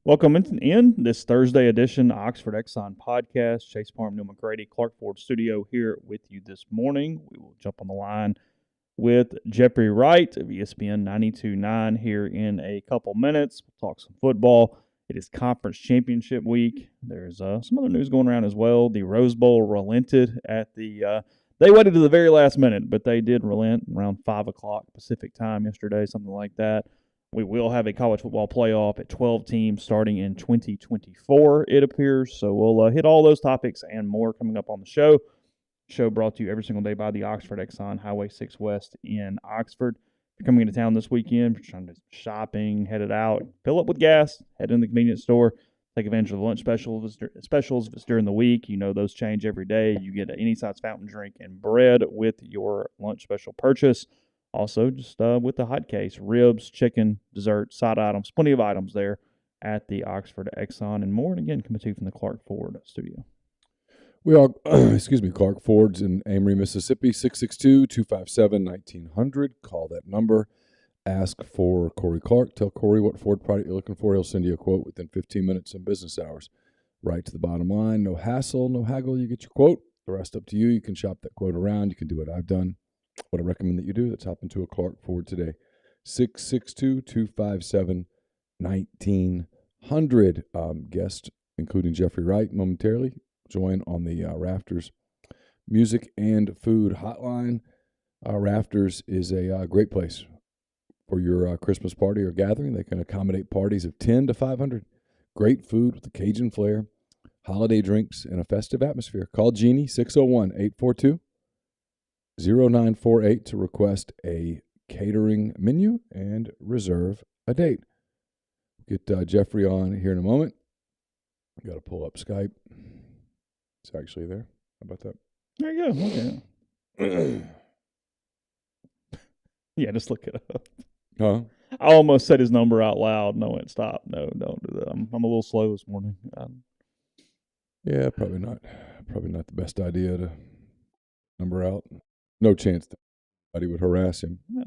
Welcome in this Thursday edition Oxford Exxon Podcast. Chase Parham, Neal, McCready, Clark Ford Studio here with you this morning. We will jump on the line with Jeffrey Wright of ESPN 92.9 here in a couple minutes. We'll talk some football. It is conference championship week. There's some other news going around as well. The Rose Bowl relented at the they waited to the very last minute, but they did relent around 5 o'clock Pacific time yesterday, something like that. We will have a college football playoff at 12 teams starting in 2024, it appears. So we'll hit all those topics and more coming up on the show. Show brought to you every single day by the Oxford Exxon, Highway 6 West in Oxford. If you're coming into town this weekend, if you're trying to shopping, headed out, fill up with gas, head in the convenience store, take advantage of the lunch specials. If it's during the week, you know those change every day. You get any size fountain drink and bread with your lunch special purchase. Also, just with the hot case, ribs, chicken, dessert, side items, plenty of items there at the Oxford Exxon and more. And again, coming to you from the Clark Ford Studio. We are, Clark Ford's in Amory, Mississippi, 662-257-1900. Call that number. Ask for Corey Clark. Tell Corey what Ford product you're looking for. He'll send you a quote within 15 minutes in business hours. Right to the bottom line. No hassle, no haggle. You get your quote. The rest up to you. You can shop that quote around. You can do what I've done. What I recommend that you do, let's hop into a Clark Ford today. 662-257-1900. Guest, including Jeffrey Wright, momentarily join on the Rafters Music and Food Hotline. Rafters is a great place for your Christmas party or gathering. They can accommodate parties of 10 to 500. Great food with a Cajun flair, holiday drinks, and a festive atmosphere. Call Jeannie, 601-842-0948 to request a catering menu and reserve a date. Get Jeffrey on here in a moment. Got to pull up Skype. It's actually there. How about that? There you go. Okay. Yeah, just look it up. Huh? I almost said his number out loud. No, it stopped. No, don't do that. I'm a little slow this morning. Yeah, probably not. Probably not the best idea to number out. No chance that anybody would harass him. Yeah.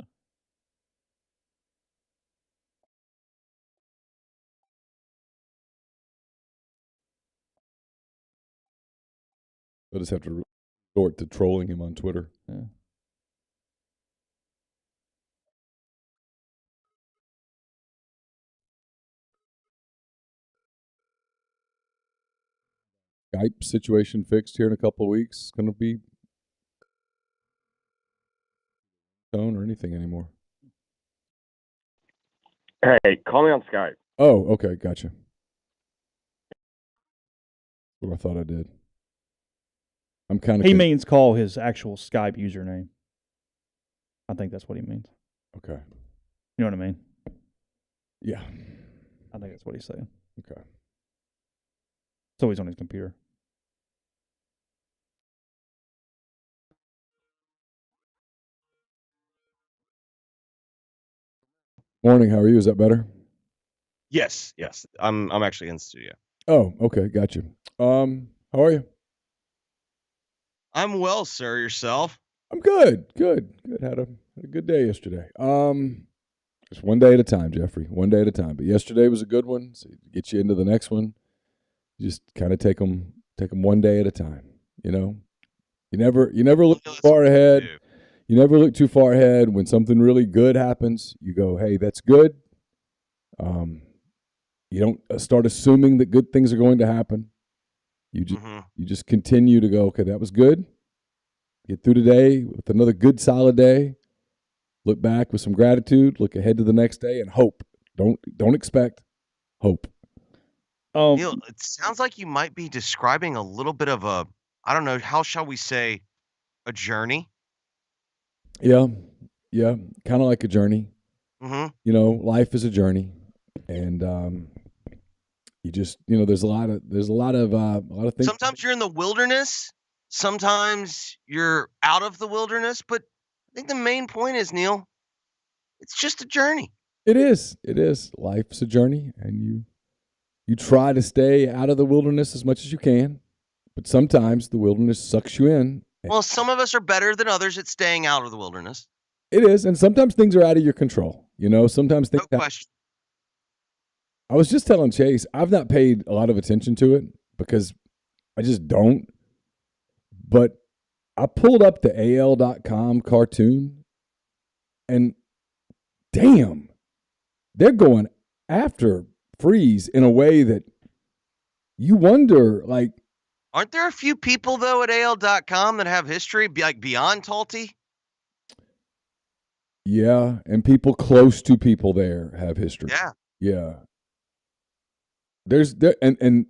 They'll just have to resort to trolling him on Twitter. Yeah. Skype situation fixed here in a couple of weeks. It's going to be tone or anything anymore. Hey, call me on Skype. Oh, okay, gotcha. What I thought I did. I'm kind of. He means call his actual Skype username. I think that's what he means. Okay. You know what I mean? Yeah. I think that's what he's saying. Okay. So he's on his computer. Morning. How are you? Is that better? Yes. I'm actually in the studio. Oh, okay, gotcha. How are you? I'm well, sir. Yourself? I'm good. Had a good day yesterday. Just one day at a time, Jeffrey. One day at a time. But yesterday was a good one. So get you into the next one. Just kind of take them one day at a time. You know, you never look too far ahead. You never look too far ahead. When something really good happens, you go, "Hey, that's good." You don't start assuming that good things are going to happen. You just continue to go, "Okay, that was good." Get through today with another good, solid day. Look back with some gratitude. Look ahead to the next day and hope. Don't expect. Hope. Neal, it sounds like you might be describing a little bit of a, I don't know, how shall we say, a journey? Yeah, kind of like a journey. Mm-hmm. You know, life is a journey, and you just, there's a lot of things. Sometimes you're in the wilderness. Sometimes you're out of the wilderness. But I think the main point is, Neal, it's just a journey. It is. Life's a journey, and you try to stay out of the wilderness as much as you can, but sometimes the wilderness sucks you in. Well, some of us are better than others at staying out of the wilderness. It is, and sometimes things are out of your control. Sometimes things No question. I was just telling Chase, I've not paid a lot of attention to it because I just don't. But I pulled up the AL.com cartoon, and damn, they're going after Freeze in a way that you wonder, like. Aren't there a few people, though, at AL.com that have history, like beyond Talty? Yeah, and people close to people there have history. Yeah. And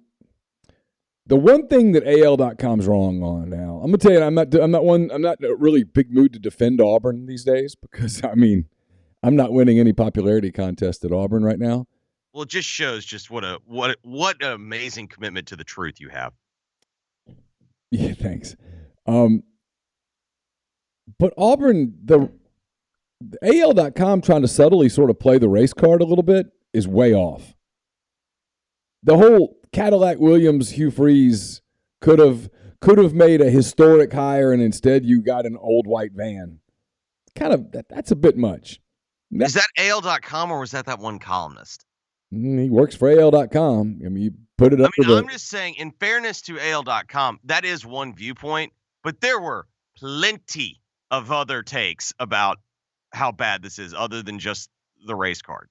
the one thing that AL.com's wrong on now, I'm gonna tell you, I'm not in a really big mood to defend Auburn these days because I'm not winning any popularity contest at Auburn right now. Well, it just shows just what an amazing commitment to the truth you have. Yeah, thanks. But Auburn, the AL.com trying to subtly sort of play the race card a little bit is way off. The whole Cadillac Williams Hugh Freeze could have made a historic hire, and instead you got an old white van. That's a bit much. Is that AL.com or was that one columnist? He works for AL.com. You put it up. I'm just saying, in fairness to AL.com, that is one viewpoint, but there were plenty of other takes about how bad this is, other than just the race card.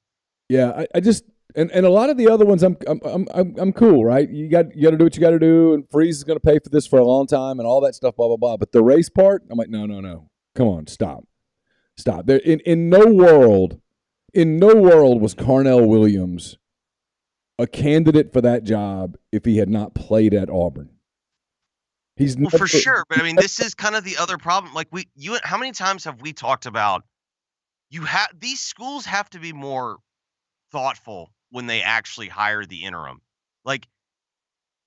Yeah, I just and a lot of the other ones, I'm cool, right? You got to do what you got to do, and Freeze is going to pay for this for a long time, and all that stuff, blah blah blah. But the race part, I'm like, no, come on, stop. There in no world was Carnell Williams a candidate for that job if he had not played at Auburn. For sure, but this is kind of the other problem. Like how many times have we talked about? These schools have to be more thoughtful when they actually hire the interim. Like,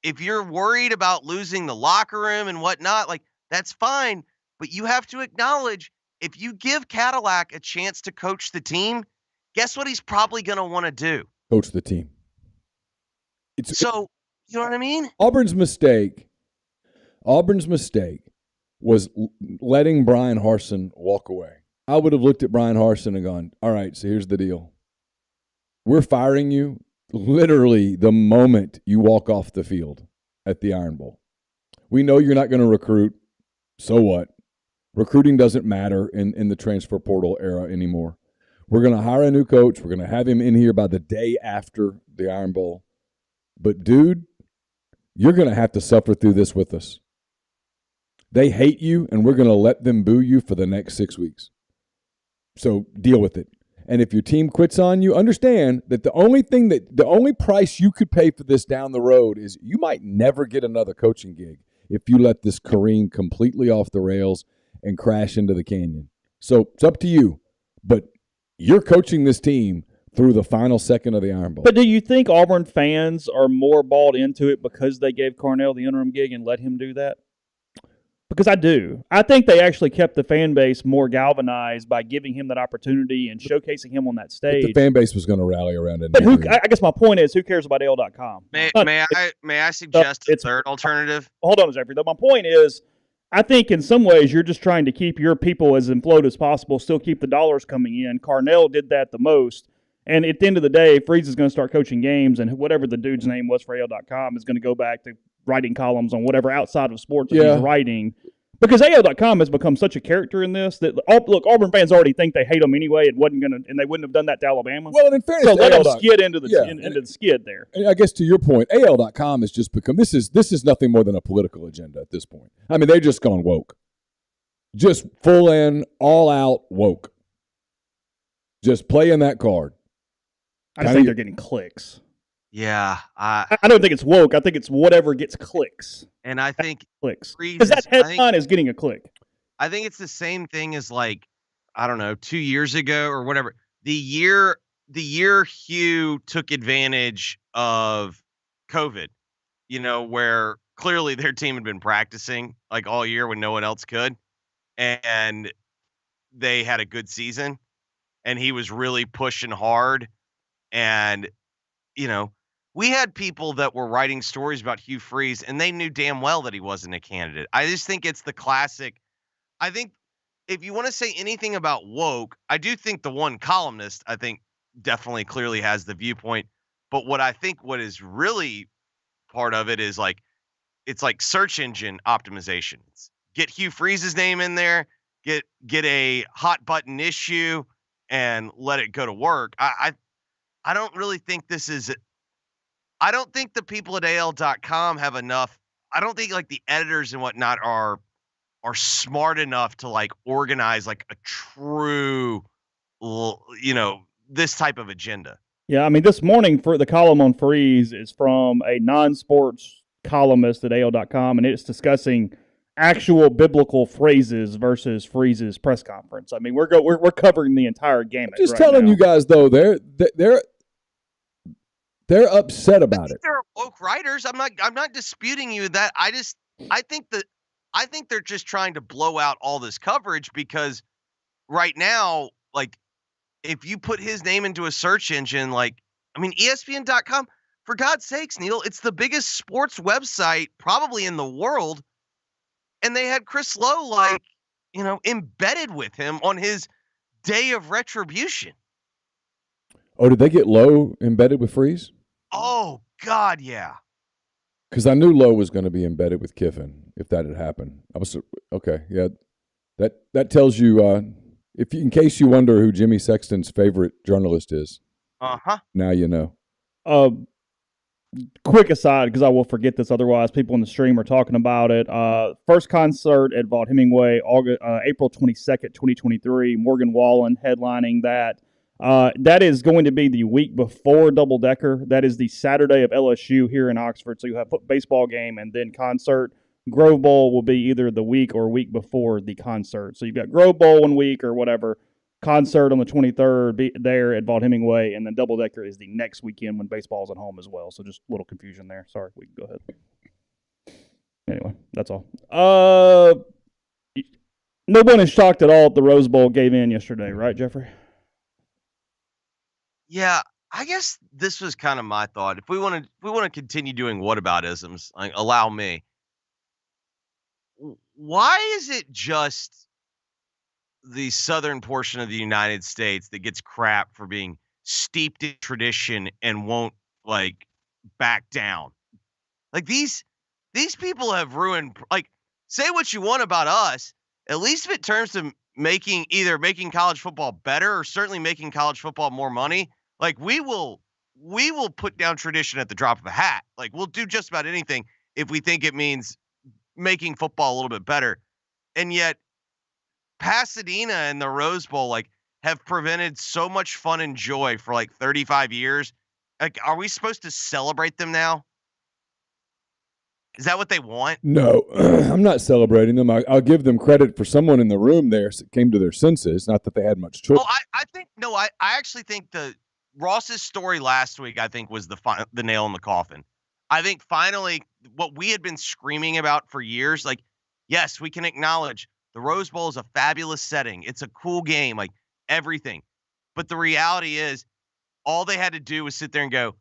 if you're worried about losing the locker room and whatnot, like that's fine, but you have to acknowledge if you give Cadillac a chance to coach the team, guess what he's probably going to want to do? Coach the team. You know what I mean? Auburn's mistake was letting Brian Harsin walk away. I would have looked at Brian Harsin and gone, all right, so here's the deal. We're firing you literally the moment you walk off the field at the Iron Bowl. We know you're not going to recruit. So what? Recruiting doesn't matter in the transfer portal era anymore. We're going to hire a new coach. We're going to have him in here by the day after the Iron Bowl. But, dude, you're going to have to suffer through this with us. They hate you, and we're going to let them boo you for the next 6 weeks. So deal with it. And if your team quits on you, understand that the only price you could pay for this down the road is you might never get another coaching gig if you let this careen completely off the rails and crash into the canyon. So it's up to you. But you're coaching this team through the final second of the Iron Bowl. But do you think Auburn fans are more bought into it because they gave Carnell the interim gig and let him do that? Because I do. I think they actually kept the fan base more galvanized by giving him that opportunity and showcasing him on that stage. But the fan base was going to rally around it. But I guess my point is, who cares about AL.com? May I suggest a third alternative? Hold on, Jeffrey. Though my point is, I think in some ways you're just trying to keep your people as afloat as possible, still keep the dollars coming in. Carnell did that the most. And at the end of the day, Freeze is going to start coaching games, and whatever the dude's name was for AL.com is going to go back to writing columns on whatever outside of sports that he's writing. Because AL.com has become such a character in this that, look, Auburn fans already think they hate him anyway and they wouldn't have done that to Alabama. Well, and in fairness, so let them skid into the skid there. And I guess to your point, AL.com has just become this is nothing more than a political agenda at this point. I mean, they've just gone woke, just full in, all out woke, just playing that card. I just think they're getting clicks. Yeah. I don't think it's woke. I think it's whatever gets clicks. And I think clicks. Because that headline is getting a click. I think it's the same thing as, like, I don't know, 2 years ago or whatever. The year Hugh took advantage of COVID, where clearly their team had been practicing like all year when no one else could. And they had a good season. And he was really pushing hard. And, we had people that were writing stories about Hugh Freeze, and they knew damn well that he wasn't a candidate. I just think it's the classic. I think if you want to say anything about woke, I do think the one columnist, I think, definitely clearly has the viewpoint. But what is really part of it is like, it's like search engine optimization. Get Hugh Freeze's name in there, get a hot button issue, and let it go to work. I don't really think this is. I don't think the people at AL.com have enough. I don't think like the editors and whatnot are smart enough to like organize like a true, this type of agenda. Yeah, I mean, this morning for the column on Freeze is from a non-sports columnist at AL.com, and it's discussing actual biblical phrases versus Freeze's press conference. I mean, we're covering the entire gamut. Just telling you guys though, they're upset about it. They're woke writers. I'm not disputing you that. I think they're just trying to blow out all this coverage because right now, like, if you put his name into a search engine, like, I mean, ESPN.com, for God's sakes, Neal, it's the biggest sports website probably in the world. And they had Chris Lowe, like, embedded with him on his day of retribution. Oh, did they get Lowe embedded with Freeze? Oh, God, yeah. Because I knew Lowe was going to be embedded with Kiffin if that had happened. I was okay. Yeah, that tells you in case you wonder who Jimmy Sexton's favorite journalist is. Now you know. Quick aside, because I will forget this otherwise. People in the stream are talking about it. First concert at Vaught Hemingway, April 22nd, 2023. Morgan Wallen headlining that. That is going to be the week before Double Decker. That is the Saturday of LSU here in Oxford. So you have baseball game and then concert. Grove Bowl will be either the week or week before the concert. So you've got Grove Bowl 1 week or whatever. Concert on the 23rd there at Vaught Hemingway, and then Double Decker is the next weekend when baseball's at home as well. So just a little confusion there. Sorry, we can go ahead. Anyway, that's all. No one is shocked at all the Rose Bowl gave in yesterday, right, Jeffrey? Yeah, I guess this was kind of my thought. If we want to continue doing whataboutisms, like, allow me. Why is it just the southern portion of the United States that gets crap for being steeped in tradition and won't like back down? Like these people have ruined, like, say what you want about us, at least if it turns to making college football better or certainly making college football more money, like we will put down tradition at the drop of a hat. Like we'll do just about anything if we think it means making football a little bit better. And yet Pasadena and the Rose Bowl like have prevented so much fun and joy for like 35 years. Like, are we supposed to celebrate them now? Is that what they want? No, I'm not celebrating them. I'll give them credit for someone in the room there came to their senses. Not that they had much choice. Well, I actually think Ross's story last week, I think, was the nail in the coffin. I think finally what we had been screaming about for years, like, yes, we can acknowledge the Rose Bowl is a fabulous setting. It's a cool game, like everything. But the reality is all they had to do was sit there and go,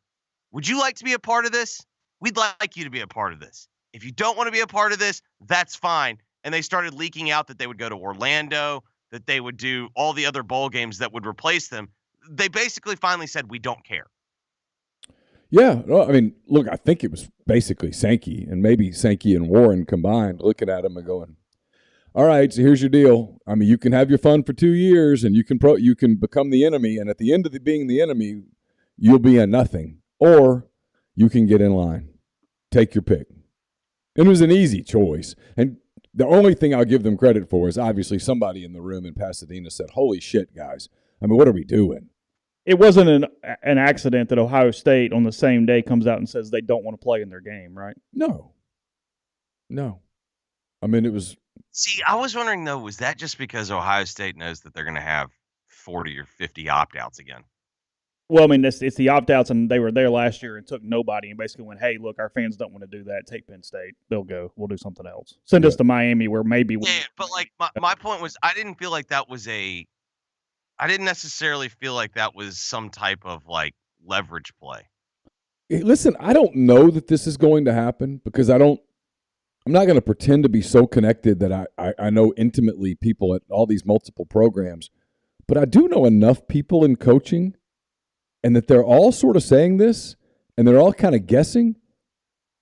would you like to be a part of this? We'd like you to be a part of this. If you don't want to be a part of this, that's fine. And they started leaking out that they would go to Orlando, that they would do all the other bowl games that would replace them. They basically finally said, we don't care. Yeah. Well, I mean, look, I think it was basically Sankey and maybe Sankey and Warren combined looking at him and going, all right, so here's your deal. I mean, you can have your fun for 2 years and you can become the enemy. And at the end of being the enemy, you'll be a nothing. Or you can get in line. Take your pick. And it was an easy choice. And the only thing I'll give them credit for is obviously somebody in the room in Pasadena said, holy shit, guys. I mean, what are we doing? It wasn't an accident that Ohio State on the same day comes out and says they don't want to play in their game, right? No. I mean, it was. See, I was wondering, though, was that just because Ohio State knows that they're going to have 40 or 50 opt-outs again? Well, I mean, it's the opt-outs, and they were there last year and took nobody and basically went, hey, look, our fans don't want to do that. Take Penn State. They'll go. We'll do something else. Send us to Miami where maybe we. Yeah, but, like, my point was I didn't necessarily feel like that was some type of, like, leverage play. Hey, listen, I don't know that this is going to happen because I'm not going to pretend to be so connected that I know intimately people at all these multiple programs, but I do know enough people in coaching and that they're all sort of saying this, and they're all kind of guessing,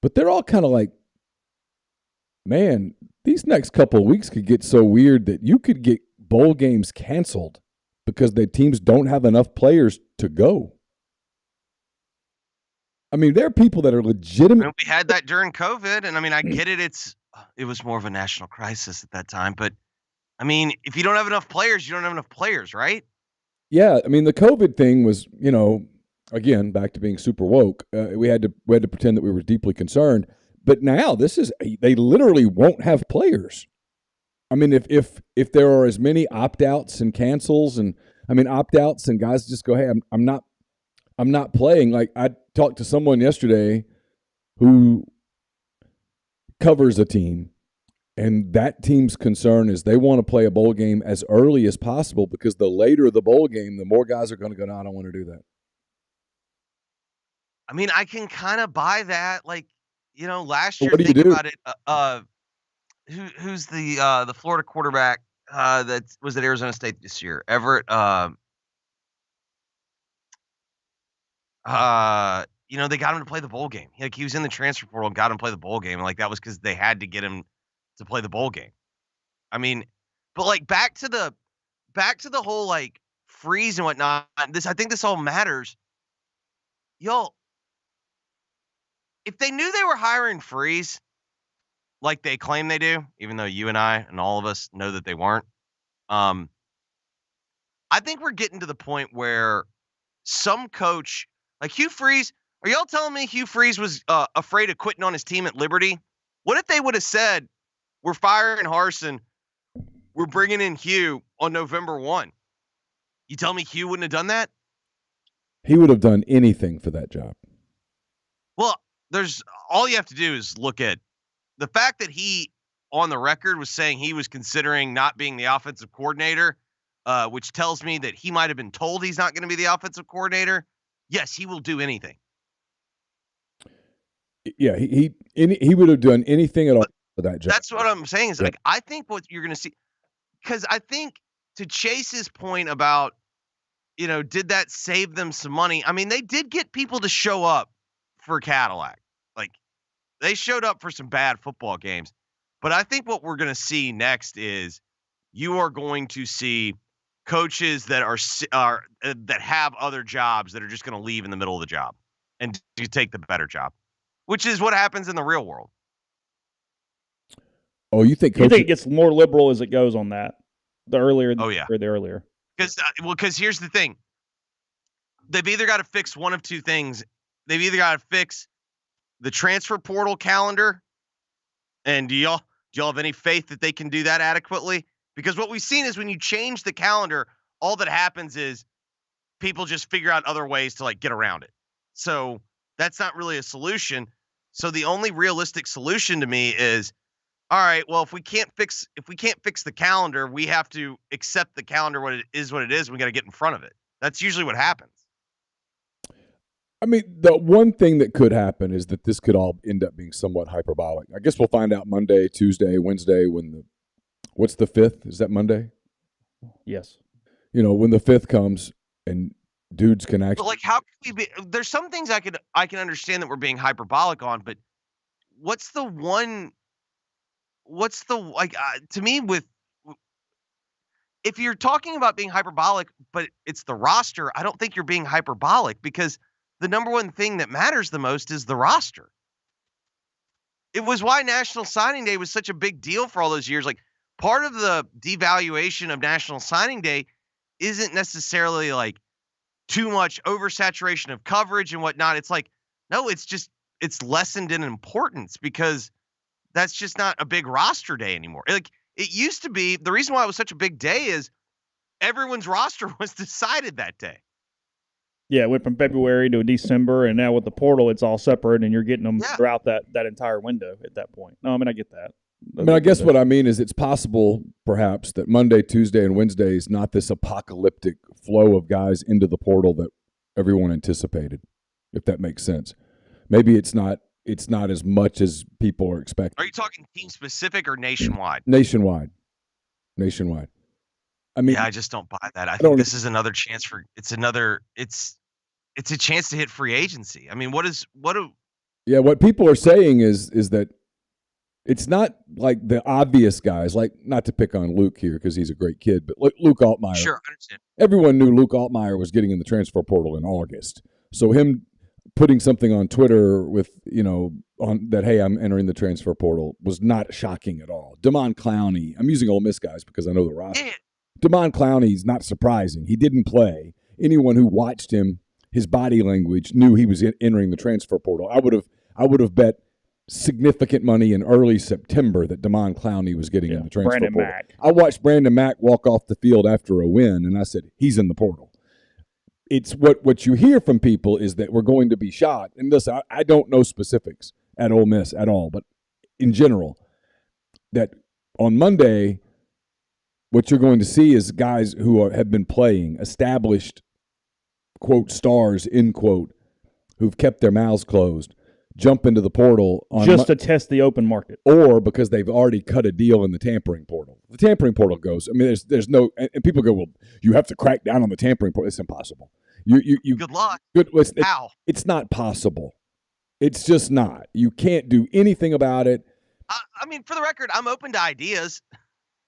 but they're all kind of like, man, these next couple of weeks could get so weird that you could get bowl games canceled because the teams don't have enough players to go. I mean, there are people that are legitimate. I mean, we had that during COVID, and I mean, I get it. It was more of a national crisis at that time, but I mean, if you don't have enough players, you don't have enough players, right? Yeah, I mean, the COVID thing was, again, back to being super woke. We had to pretend that we were deeply concerned. But now they literally won't have players. I mean, if there are as many opt-outs and cancels, and I mean opt-outs and guys just go, hey, I'm not playing. Like, I talked to someone yesterday who covers a team, and that team's concern is they want to play a bowl game as early as possible because the later the bowl game, the more guys are going to go, no, I don't want to do that. I mean, I can kind of buy that. Like, last year, what do you think do? about it. Who's the Florida quarterback that was at Arizona State this year? Everett. They got him to play the bowl game. Like, he was in the transfer portal and got him to play the bowl game. And like, that was because they had to get him to play the bowl game. I mean, but like back to the whole like freeze and whatnot. I think this all matters. Y'all, if they knew they were hiring freeze, like they claim they do, even though you and I and all of us know that they weren't, I think we're getting to the point where some coach, like Hugh Freeze, are y'all telling me Hugh Freeze was afraid of quitting on his team at Liberty? What if they would have said, we're firing Harsin, we're bringing in Hugh on November 1? You tell me Hugh wouldn't have done that? He would have done anything for that job. Well, all you have to do is look at the fact that he, on the record, was saying he was considering not being the offensive coordinator, which tells me that he might have been told he's not going to be the offensive coordinator. Yes, he will do anything. Yeah, he would have done anything at all for that job. That's what I'm saying is, like, I think what you're going to see, because I think to Chase's point about, did that save them some money? I mean, they did get people to show up for Cadillac. Like, they showed up for some bad football games. But I think what we're going to see next is you are going to see coaches that are that have other jobs that are just going to leave in the middle of the job and to take the better job, which is what happens in the real world. Oh, you think it gets more liberal as it goes on that? The earlier, or the earlier. Because here's the thing. They've either got to fix one of two things. They've either got to fix the transfer portal calendar, and do y'all have any faith that they can do that adequately? Because what we've seen is when you change the calendar, all that happens is people just figure out other ways to like get around it. So that's not really a solution. So the only realistic solution to me is, all right, well, if we can't fix the calendar, we have to accept the calendar what it is, and we got to get in front of it. That's usually what happens. I mean, the one thing that could happen is that this could all end up being somewhat hyperbolic. I guess we'll find out Monday, Tuesday, Wednesday what's the 5th? Is that Monday? Yes. When the 5th comes and dudes can actually. But like, how can we be? There's some things I can understand that we're being hyperbolic on, but to me, if you're talking about being hyperbolic, but it's the roster, I don't think you're being hyperbolic, because the number one thing that matters the most is the roster. It was why National Signing Day was such a big deal for all those years. Like, part of the devaluation of National Signing Day isn't necessarily like too much oversaturation of coverage and whatnot. It's like, no, it's lessened in importance because that's just not a big roster day anymore. Like, it used to be. The reason why it was such a big day is everyone's roster was decided that day. Yeah, it went from February to December, and now with the portal, it's all separate, and you're getting them throughout that entire window at that point. No, I mean, I get that. I guess what I mean is it's possible, perhaps, that Monday, Tuesday, and Wednesday is not this apocalyptic flow of guys into the portal that everyone anticipated, if that makes sense. Maybe it's not as much as people are expecting. Are you talking team-specific or nationwide? Nationwide. I mean, I just don't buy that. I think this is another chance for it's it's a chance to hit free agency. I mean, what? Yeah, what people are saying is that it's not like the obvious guys, like not to pick on Luke here because he's a great kid, but Luke Altmaier. Sure, I understand. Everyone knew Luke Altmaier was getting in the transfer portal in August. So him putting something on Twitter with, on that, hey, I'm entering the transfer portal was not shocking at all. Damon Clowney, I'm using Ole Miss guys because I know the roster. Yeah. Damon Clowney's not surprising. He didn't play. Anyone who watched him, his body language, knew he was entering the transfer portal. I would have bet significant money in early September that Damon Clowney was getting in the transfer portal. Mack. I watched Brandon Mack walk off the field after a win, and I said, he's in the portal. It's what you hear from people is that we're going to be shocked. And listen, I don't know specifics at Ole Miss at all, but in general, that on Monday, what you're going to see is guys who have been playing, established, quote, stars, end quote, who've kept their mouths closed, jump into the portal just to test the open market, or because they've already cut a deal in the tampering portal. The tampering portal goes. I mean, there's no, and people go, well, you have to crack down on the tampering portal. It's impossible. You good luck. How? It's not possible. It's just not. You can't do anything about it. I mean, for the record, I'm open to ideas,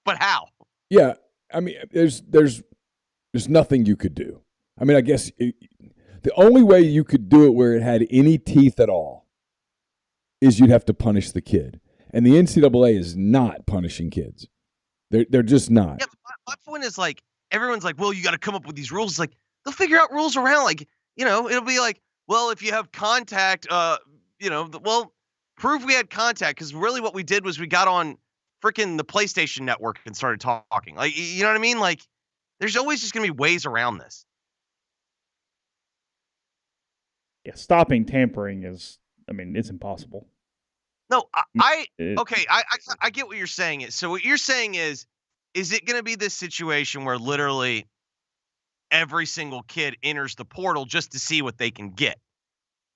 but how? Yeah, I mean, there's nothing you could do. I mean, I guess the only way you could do it where it had any teeth at all is you'd have to punish the kid. And the NCAA is not punishing kids. They're just not. Yeah, my point is, like, everyone's like, well, you got to come up with these rules. Like, they'll figure out rules around, like, it'll be like, well, if you have contact, well, prove we had contact. Because really what we did was we got on freaking the PlayStation Network and started talking. Like, you know what I mean? Like, there's always just going to be ways around this. Yeah, stopping tampering is, it's impossible. No, I get what you're saying. So what you're saying is it going to be this situation where literally every single kid enters the portal just to see what they can get?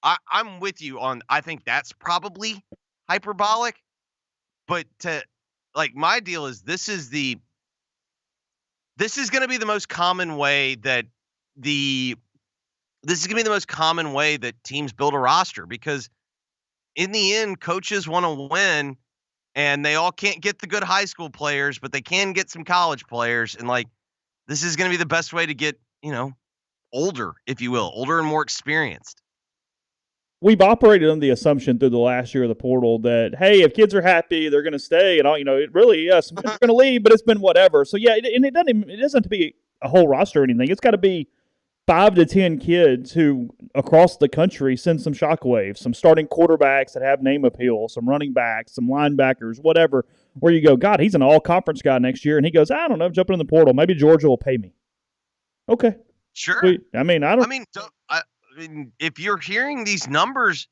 I'm with you on, I think that's probably hyperbolic, but my deal is this is going to be the most common way that teams build a roster, because in the end, coaches want to win, and they all can't get the good high school players, but they can get some college players. And this is going to be the best way to get, older, if you will, older and more experienced. We've operated on the assumption through the last year of the portal that, hey, if kids are happy, they're going to stay, and all. It really, yes, they're going to leave, but it's been whatever. So yeah, it doesn't have to be a whole roster or anything. It's got to be 5 to 10 kids who across the country send some shockwaves, some starting quarterbacks that have name appeal, some running backs, some linebackers, whatever, where you go, God, he's an all-conference guy next year, and he goes, I don't know, jumping in the portal. Maybe Georgia will pay me. Okay. Sure. Sweet. If you're hearing these numbers,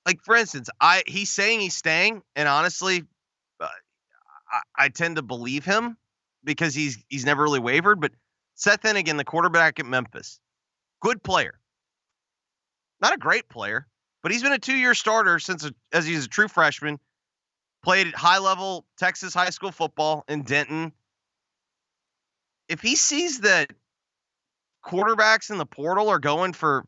like, for instance, he's saying he's staying, and honestly, I tend to believe him because he's never really wavered, but Seth Hennigan, the quarterback at Memphis, good player. Not a great player, but he's been a 2-year starter as he's a true freshman. Played at high-level Texas high school football in Denton. If he sees that quarterbacks in the portal are going for,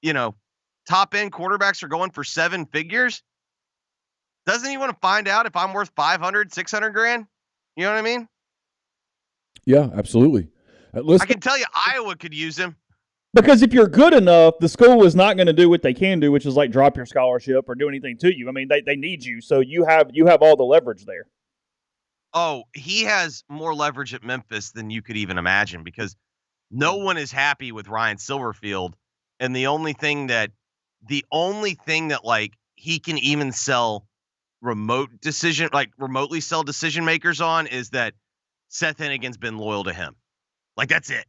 top-end quarterbacks are going for 7 figures, doesn't he want to find out if I'm worth 500, 600 grand? You know what I mean? Yeah, absolutely. I can tell you Iowa could use him. Because if you're good enough, the school is not going to do what they can do, which is like drop your scholarship or do anything to you. They need you, so you have all the leverage there. Oh, he has more leverage at Memphis than you could even imagine, because no one is happy with Ryan Silverfield, and the only thing that he can even sell remotely sell decision makers on is that Seth Hennigan's been loyal to him. That's it.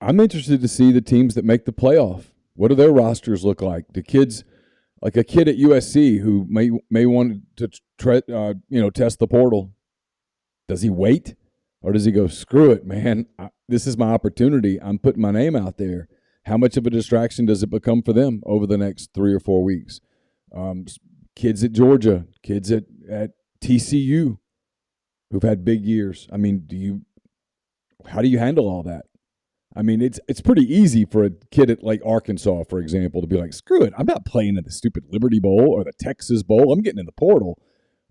I'm interested to see the teams that make the playoff. What do their rosters look like? The kids, like a kid at USC who may want to test the portal. Does he wait, or does he go, screw it, man? This is my opportunity. I'm putting my name out there. How much of a distraction does it become for them over the next 3 or 4 weeks? Kids at Georgia, kids at TCU who've had big years. How do you handle all that? I mean, it's pretty easy for a kid at like Arkansas, for example, to be like, screw it, I'm not playing in the stupid Liberty Bowl or the Texas Bowl. I'm getting in the portal.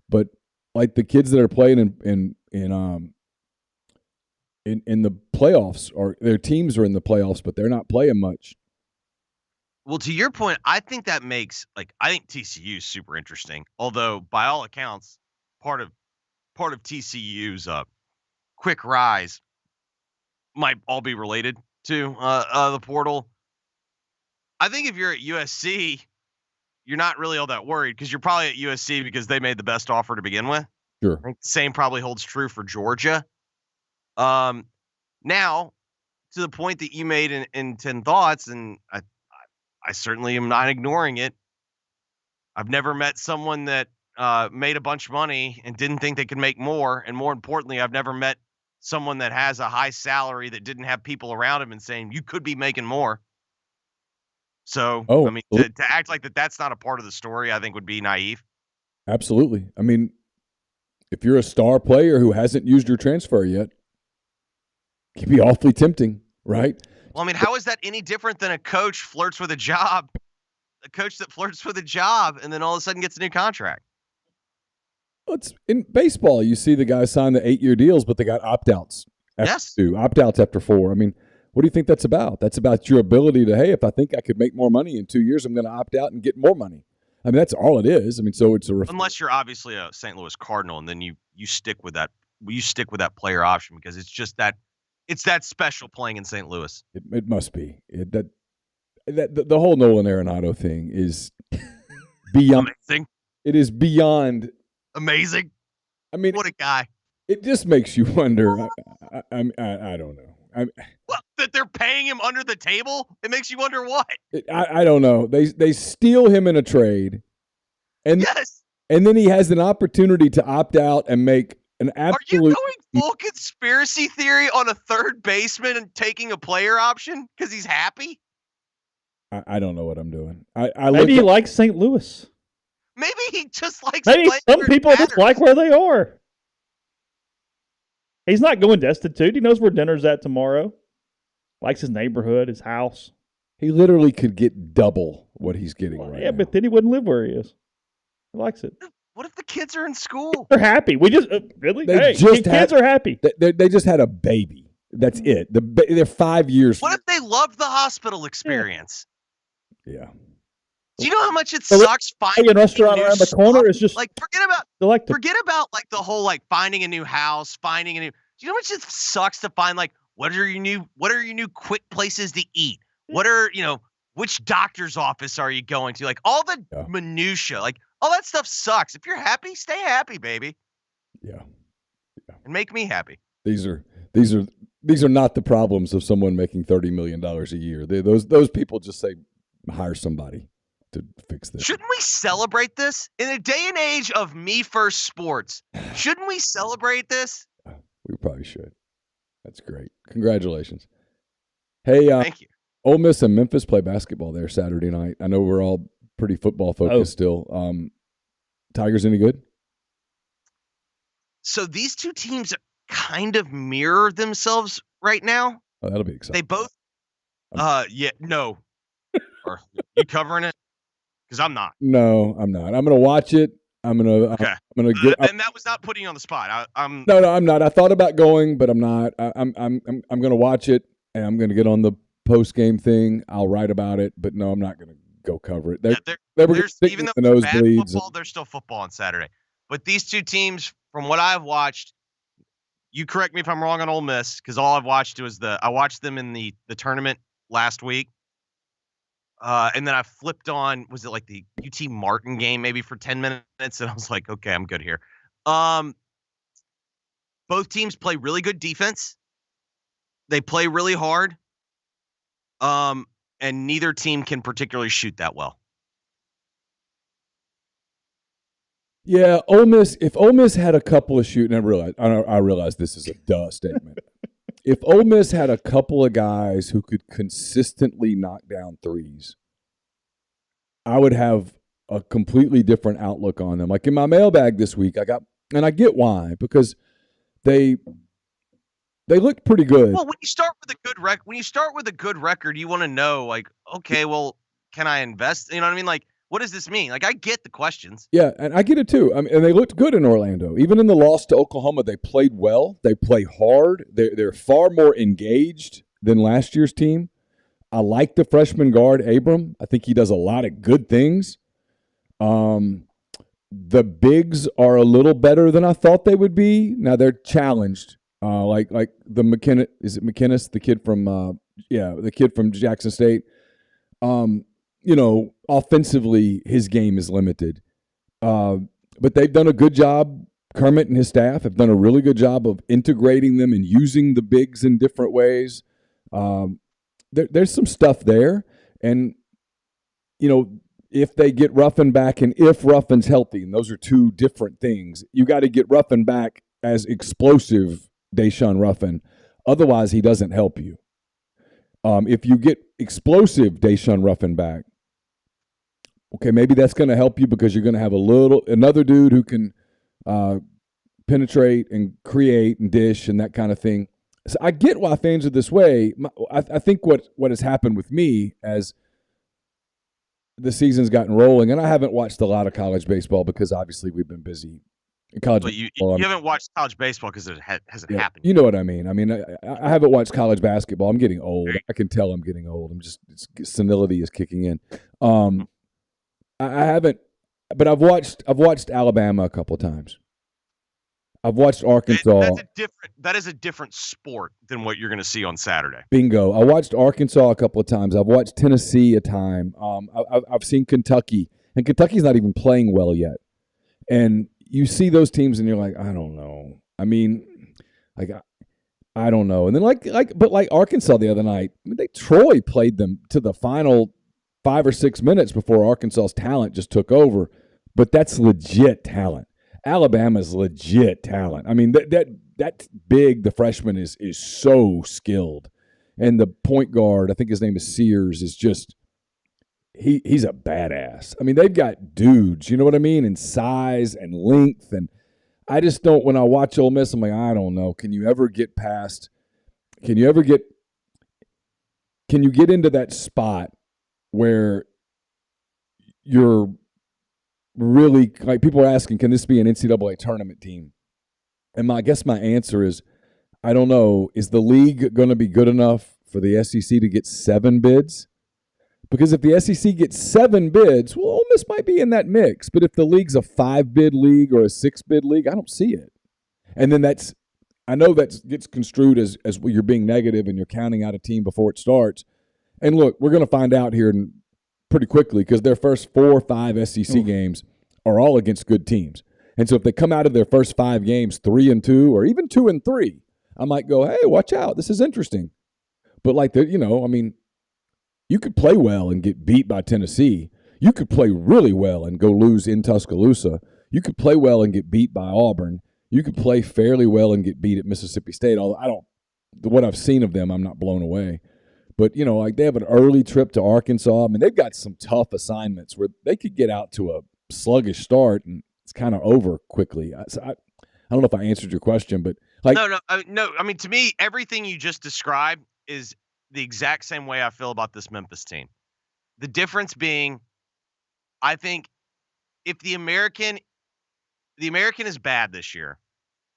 But like the kids that are playing in the playoffs, or their teams are in the playoffs, but they're not playing much. Well, to your point, I think that makes I think TCU is super interesting. Although by all accounts, part of TCU's quick rise might all be related to the portal. I think if you're at USC, you're not really all that worried because you're probably at USC because they made the best offer to begin with. Sure. I think the same probably holds true for Georgia. Now, to the point that you made in 10 Thoughts, and I certainly am not ignoring it. I've never met someone that made a bunch of money and didn't think they could make more. And more importantly, I've never met someone that has a high salary that didn't have people around him and saying, you could be making more. So, I mean, to act like that's not a part of the story, I think would be naive. Absolutely. I mean, if you're a star player who hasn't used your transfer yet, it can be awfully tempting, right? Well, I mean, how is that any different than a coach flirts with a job? A coach that flirts with a job and then all of a sudden gets a new contract. Well, it's in baseball. You see the guys sign the 8-year deals, but they got opt-outs. Yes. Opt-outs after 4. I mean, what do you think that's about? That's about your ability to, hey, if I think I could make more money in 2 years, I'm going to opt out and get more money. I mean, that's all it is. I mean, so it's unless you're obviously a St. Louis Cardinal, and then you stick with that. You stick with that player option because it's just that it's that special playing in St. Louis. It must be the whole Nolan Arenado thing is beyond. Amazing. It is beyond amazing. I mean, what a guy! It just makes you wonder. I don't know. Well, that they're paying him under the table? It makes you wonder what? I don't know. They steal him in a trade, and yes, and then he has an opportunity to opt out and make an absolute. Are you going full conspiracy theory on a third baseman and taking a player option because he's happy? I don't know what I'm doing. Maybe he likes St. Louis. Maybe he just likes. Maybe some people just like where they are. He's not going destitute. He knows where dinner's at tomorrow. Likes his neighborhood, his house. He literally could get double what he's getting right now. Yeah, but then he wouldn't live where he is. He likes it. What if the kids are in school? They're happy. We just really. Kids are happy. They just had a baby. That's it. They're 5 years. What if they loved the hospital experience? Yeah. Do you know how much it sucks finding a restaurant around the corner is just like forget about like the whole like finding a new house, finding a new. Do you know how much it sucks to find like what are your new quick places to eat? What are which doctor's office are you going to? Like all the minutia, like all that stuff sucks. If you're happy, stay happy, baby. Yeah. And make me happy. These are not the problems of someone making $30 million a year. Those people just say hire somebody to fix this. Shouldn't we celebrate this in a day and age of me first sports? Shouldn't we celebrate this? We probably should. That's great. Congratulations. Hey, thank you. Ole Miss and Memphis play basketball there Saturday night. I know we're all pretty football focused still. Tigers any good? So these two teams kind of mirror themselves right now. Oh, that'll be exciting. They both. No. Are you covering it? Because I'm not. No, I'm not. I'm going to watch it. I'm gonna get. And that was not putting you on the spot. I'm. No, I'm not. I thought about going, but I'm not. I'm gonna watch it, and I'm gonna get on the post game thing. I'll write about it, but no, I'm not gonna go cover it. Even though it's bad football, there's still football on Saturday. But these two teams, from what I've watched, you correct me if I'm wrong on Ole Miss, because all I've watched was I watched them in the tournament last week. And then I flipped on, was it like the UT Martin game maybe for 10 minutes? And I was like, okay, I'm good here. Both teams play really good defense. They play really hard. And neither team can particularly shoot that well. Yeah, Ole Miss, if Ole Miss had a couple of shooting, I realize this is a duh statement. If Ole Miss had a couple of guys who could consistently knock down threes, I would have a completely different outlook on them. Like in my mailbag this week, I get why, because they They looked pretty good. Well, when you start with a good record, you want to know, like, okay, well, can I invest? You know what I mean? Like, what does this mean? Like, I get the questions. Yeah, and I get it too. I mean, and they looked good in Orlando. Even in the loss to Oklahoma, they played well. They play hard. They're far more engaged than last year's team. I like the freshman guard, Abram. I think he does a lot of good things. The bigs are a little better than I thought they would be. Now they're challenged. Like the McKinnis, is it McKinnis, the kid from Jackson State. Offensively his game is limited. But they've done a good job. Kermit and his staff have done a really good job of integrating them and using the bigs in different ways. There's some stuff there, and if they get Ruffin back, and if Ruffin's healthy, and those are two different things, you got to get Ruffin back as explosive Deshaun Ruffin. Otherwise, he doesn't help you. If you get explosive Deshaun Ruffin back, okay, maybe that's going to help you because you're going to have another dude who can penetrate and create and dish and that kind of thing. So I get why fans are this way. I think what has happened with me as the season's gotten rolling, and I haven't watched a lot of college baseball because obviously we've been busy. But you haven't watched college baseball because it hasn't happened. You know what I mean? I mean, I haven't watched college basketball. I'm getting old. I can tell I'm getting old. Senility is kicking in. I haven't, but I've watched Alabama a couple of times. I've watched Arkansas. That is a different sport than what you're going to see on Saturday. Bingo. I watched Arkansas a couple of times. I've watched Tennessee a time. I've seen Kentucky, and Kentucky's not even playing well yet. And you see those teams, and you're like, I don't know. I mean, like, I don't know. And then like Arkansas the other night, I mean, Troy played them to the final 5 or 6 minutes before Arkansas's talent just took over. But that's legit talent. Alabama's legit talent. I mean, that big, the freshman is so skilled. And the point guard, I think his name is Sears, is just he's a badass. I mean, they've got dudes, you know what I mean, in size and length. And I just don't, when I watch Ole Miss, I'm like, I don't know. Can you get into that spot where you're really, like, people are asking, can this be an NCAA tournament team? And I guess my answer is, I don't know. Is the league going to be good enough for the SEC to get 7 bids? Because if the SEC gets 7 bids, well, Ole Miss might be in that mix. But if the league's a 5-bid league or a 6-bid league, I don't see it. And then I know that gets construed as you're being negative and you're counting out a team before it starts. And look, we're going to find out here pretty quickly because their first 4 or 5 SEC games are all against good teams. And so if they come out of their first 5 games 3-2 or even 2-3, I might go, hey, watch out. This is interesting. But you could play well and get beat by Tennessee. You could play really well and go lose in Tuscaloosa. You could play well and get beat by Auburn. You could play fairly well and get beat at Mississippi State. Although what I've seen of them, I'm not blown away. But, they have an early trip to Arkansas. I mean, they've got some tough assignments where they could get out to a sluggish start and it's kind of over quickly. I don't know if I answered your question, but No. I mean, to me, everything you just described is the exact same way I feel about this Memphis team. The difference being, I think if the American is bad this year,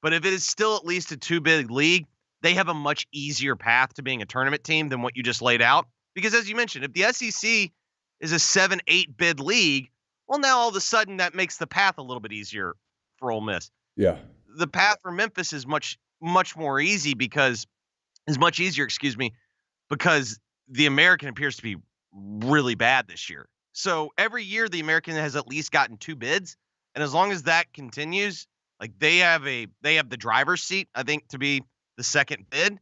but if it is still at least a 2-bid league, they have a much easier path to being a tournament team than what you just laid out. Because as you mentioned, if the SEC is a 7-8 bid league, well, now all of a sudden that makes the path a little bit easier for Ole Miss. Yeah. The path for Memphis is much easier because the American appears to be really bad this year. So every year the American has at least gotten 2 bids. And as long as that continues, like they have the driver's seat, I think, to be the 2nd bid.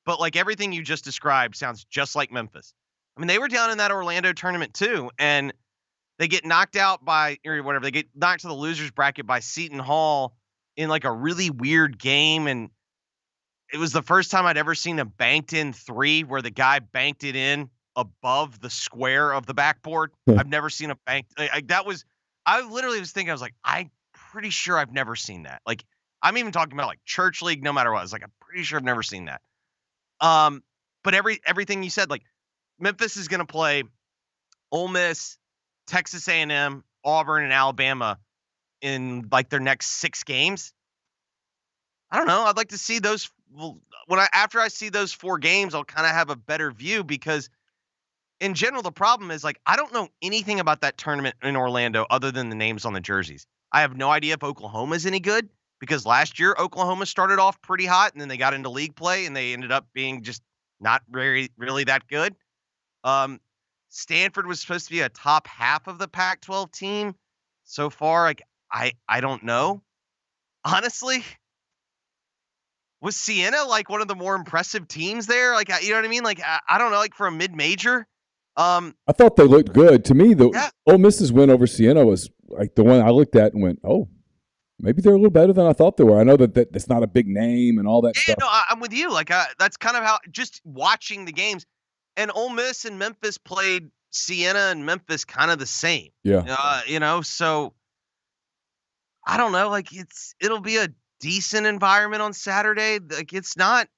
But like everything you just described sounds just like Memphis. I mean, they were down in that Orlando tournament too, and they get knocked out by, or whatever, they get knocked to the losers bracket by Seton Hall in like a really weird game. And it was the first time I'd ever seen a banked in 3 where the guy banked it in above the square of the backboard. I've never seen a banked, I literally was thinking, I was like, I'm pretty sure I've never seen that. Like, I'm even talking about like church league, no matter what. It's like, I'm pretty sure I've never seen that. But everything you said, like Memphis is going to play Ole Miss, Texas A&M, Auburn, and Alabama in like their next 6 games. I don't know. I'd like to see those. After I see those 4 games, I'll kind of have a better view, because in general, the problem is like, I don't know anything about that tournament in Orlando other than the names on the jerseys. I have no idea if Oklahoma is any good, because last year Oklahoma started off pretty hot and then they got into league play and they ended up being just not really that good. Stanford was supposed to be a top half of the Pac-12 team. So far, like I don't know. Honestly, was Siena like one of the more impressive teams there? Like, you know what I mean? Like, I don't know, like for a mid-major. I thought they looked good. To me, the Yeah. Ole Miss's win over Siena was like the one I looked at and went, oh, maybe they're a little better than I thought they were. I know that that's not a big name and all that stuff. No, I'm with you. Like, that's kind of how, just watching the games. And Ole Miss and Memphis played Siena and Memphis kind of the same. Yeah. So I don't know. Like, it'll be a decent environment on Saturday. Like, it's not,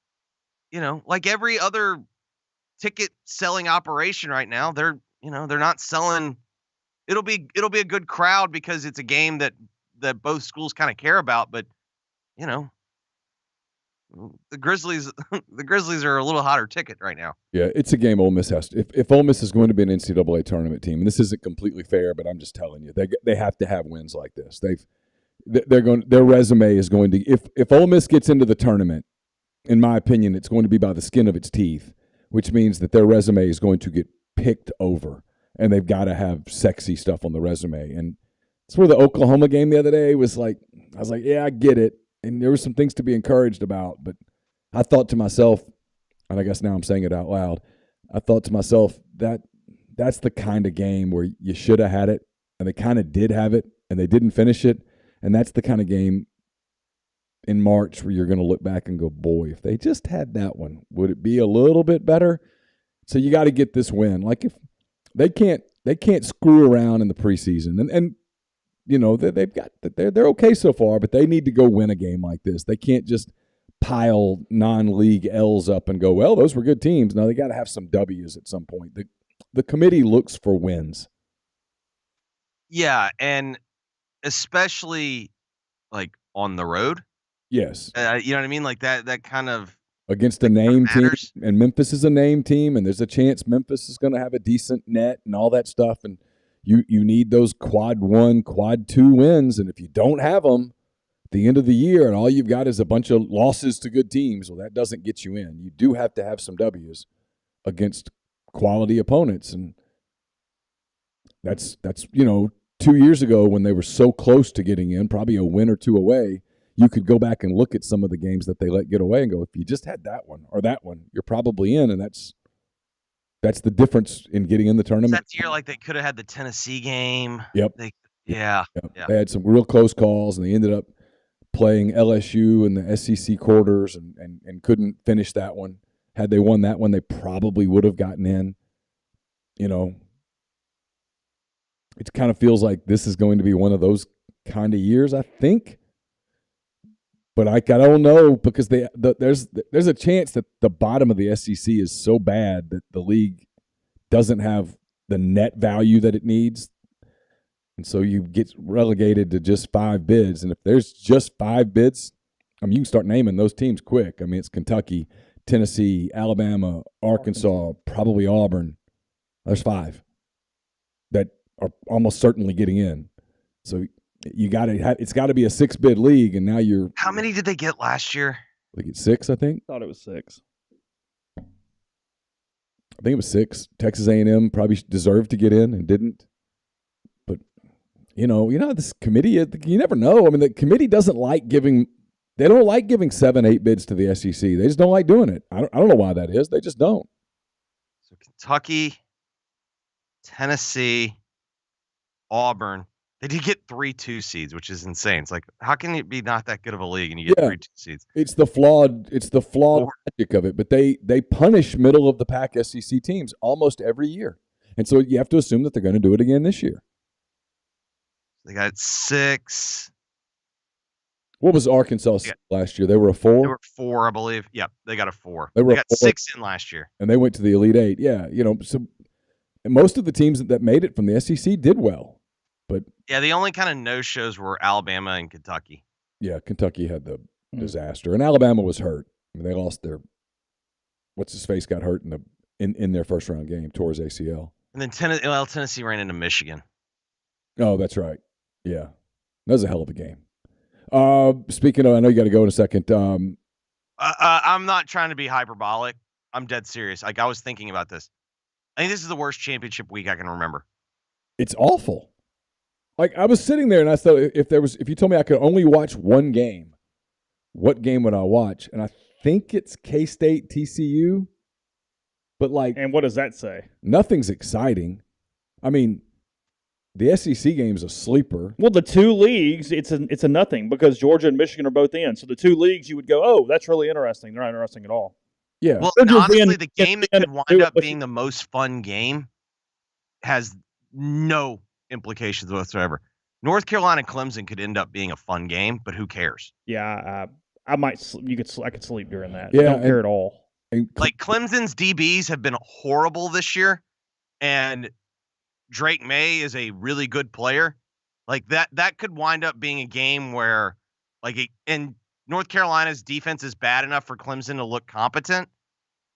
like every other ticket selling operation right now. They're not selling. It'll be a good crowd because it's a game that both schools kind of care about. But the Grizzlies are a little hotter ticket right now. Yeah, it's a game Ole Miss has to. If Ole Miss is going to be an NCAA tournament team, and this isn't completely fair, but I'm just telling you, they have to have wins like this. Their resume is going to, if Ole Miss gets into the tournament, in my opinion, it's going to be by the skin of its teeth, which means that their resume is going to get picked over, and they've got to have sexy stuff on the resume. And it's where the Oklahoma game the other day was like, I was like, yeah, I get it. And there were some things to be encouraged about, but I thought to myself, and I guess now I'm saying it out loud, I thought to myself that's the kind of game where you should have had it, and they kind of did have it, and they didn't finish it. And that's the kind of game in March where you're going to look back and go, boy, if they just had that one, would it be a little bit better? So you got to get this win. Like, if they can't screw around in the preseason, and they're okay so far, but they need to go win a game like this. They can't just pile non-league L's up and go, well, those were good teams. No, they got to have some W's at some point. The committee looks for wins. Yeah, and especially like on the road. Yes. You know what I mean? Like that kind of against a name team, matters. And Memphis is a name team, and there's a chance Memphis is going to have a decent net and all that stuff, and you need those quad 1, quad 2 wins, and if you don't have them at the end of the year and all you've got is a bunch of losses to good teams, well, that doesn't get you in. You do have to have some W's against quality opponents, and that's 2 years ago when they were so close to getting in, probably a win or 2 away. You could go back and look at some of the games that they let get away and go, if you just had that one or that one, you're probably in, and that's the difference in getting in the tournament. That year, like they could have had the Tennessee game. Yep. Yeah. They had some real close calls, and they ended up playing LSU in the SEC quarters and couldn't finish that one. Had they won that one, they probably would have gotten in. It kind of feels like this is going to be one of those kind of years, I think. But I don't know, because there's a chance that the bottom of the SEC is so bad that the league doesn't have the net value that it needs. And so you get relegated to just 5 bids. And if there's just 5 bids, you can start naming those teams quick. It's Kentucky, Tennessee, Alabama, Arkansas, probably Auburn. There's 5 that are almost certainly getting in. So it's got to be a 6-bid league, and now you're. How many did they get last year? They get 6, I think. Thought it was 6. I think it was 6. Texas A&M probably deserved to get in and didn't. But this committee, you never know. The committee doesn't like giving. They don't like giving 7, 8 bids to the SEC. They just don't like doing it. I don't know why that is. They just don't. So Kentucky, Tennessee, Auburn. They did get 3 2 seeds, which is insane. It's like, how can it be not that good of a league and you get 3 2 seeds? It's the flawed logic of it. But they punish middle of the pack SEC teams almost every year, and so you have to assume that they're going to do it again this year. They got 6. What was Arkansas last year? They were a 4? They were 4, I believe. Yep, they got a 4. They got 6 in last year. And they went to the Elite Eight. Yeah, so most of the teams that made it from the SEC did well. But yeah, the only kind of no-shows were Alabama and Kentucky. Yeah, Kentucky had the disaster. And Alabama was hurt. I mean, they lost their – what's-his-face got hurt in their first-round game, tore his ACL. And then Tennessee ran into Michigan. Oh, that's right. Yeah. That was a hell of a game. Speaking of, I know you got to go in a second. I'm not trying to be hyperbolic. I'm dead serious. Like, I was thinking about this. I think this is the worst championship week I can remember. It's awful. Like, I was sitting there and I thought, if you told me I could only watch one game, what game would I watch? And I think it's K-State TCU. But and what does that say? Nothing's exciting. I mean, the SEC game is a sleeper. Well, the two leagues, it's a nothing because Georgia and Michigan are both in. So the two leagues, you would go, oh, that's really interesting. They're not interesting at all. Yeah. Well, and honestly, the game that could wind up being the most fun game has no implications whatsoever. North Carolina Clemson could end up being a fun game, but who cares? Yeah, I could sleep during that. Yeah, I don't care at all. Like, Clemson's DBs have been horrible this year, and Drake May is a really good player. Like, that could wind up being a game where, and North Carolina's defense is bad enough for Clemson to look competent.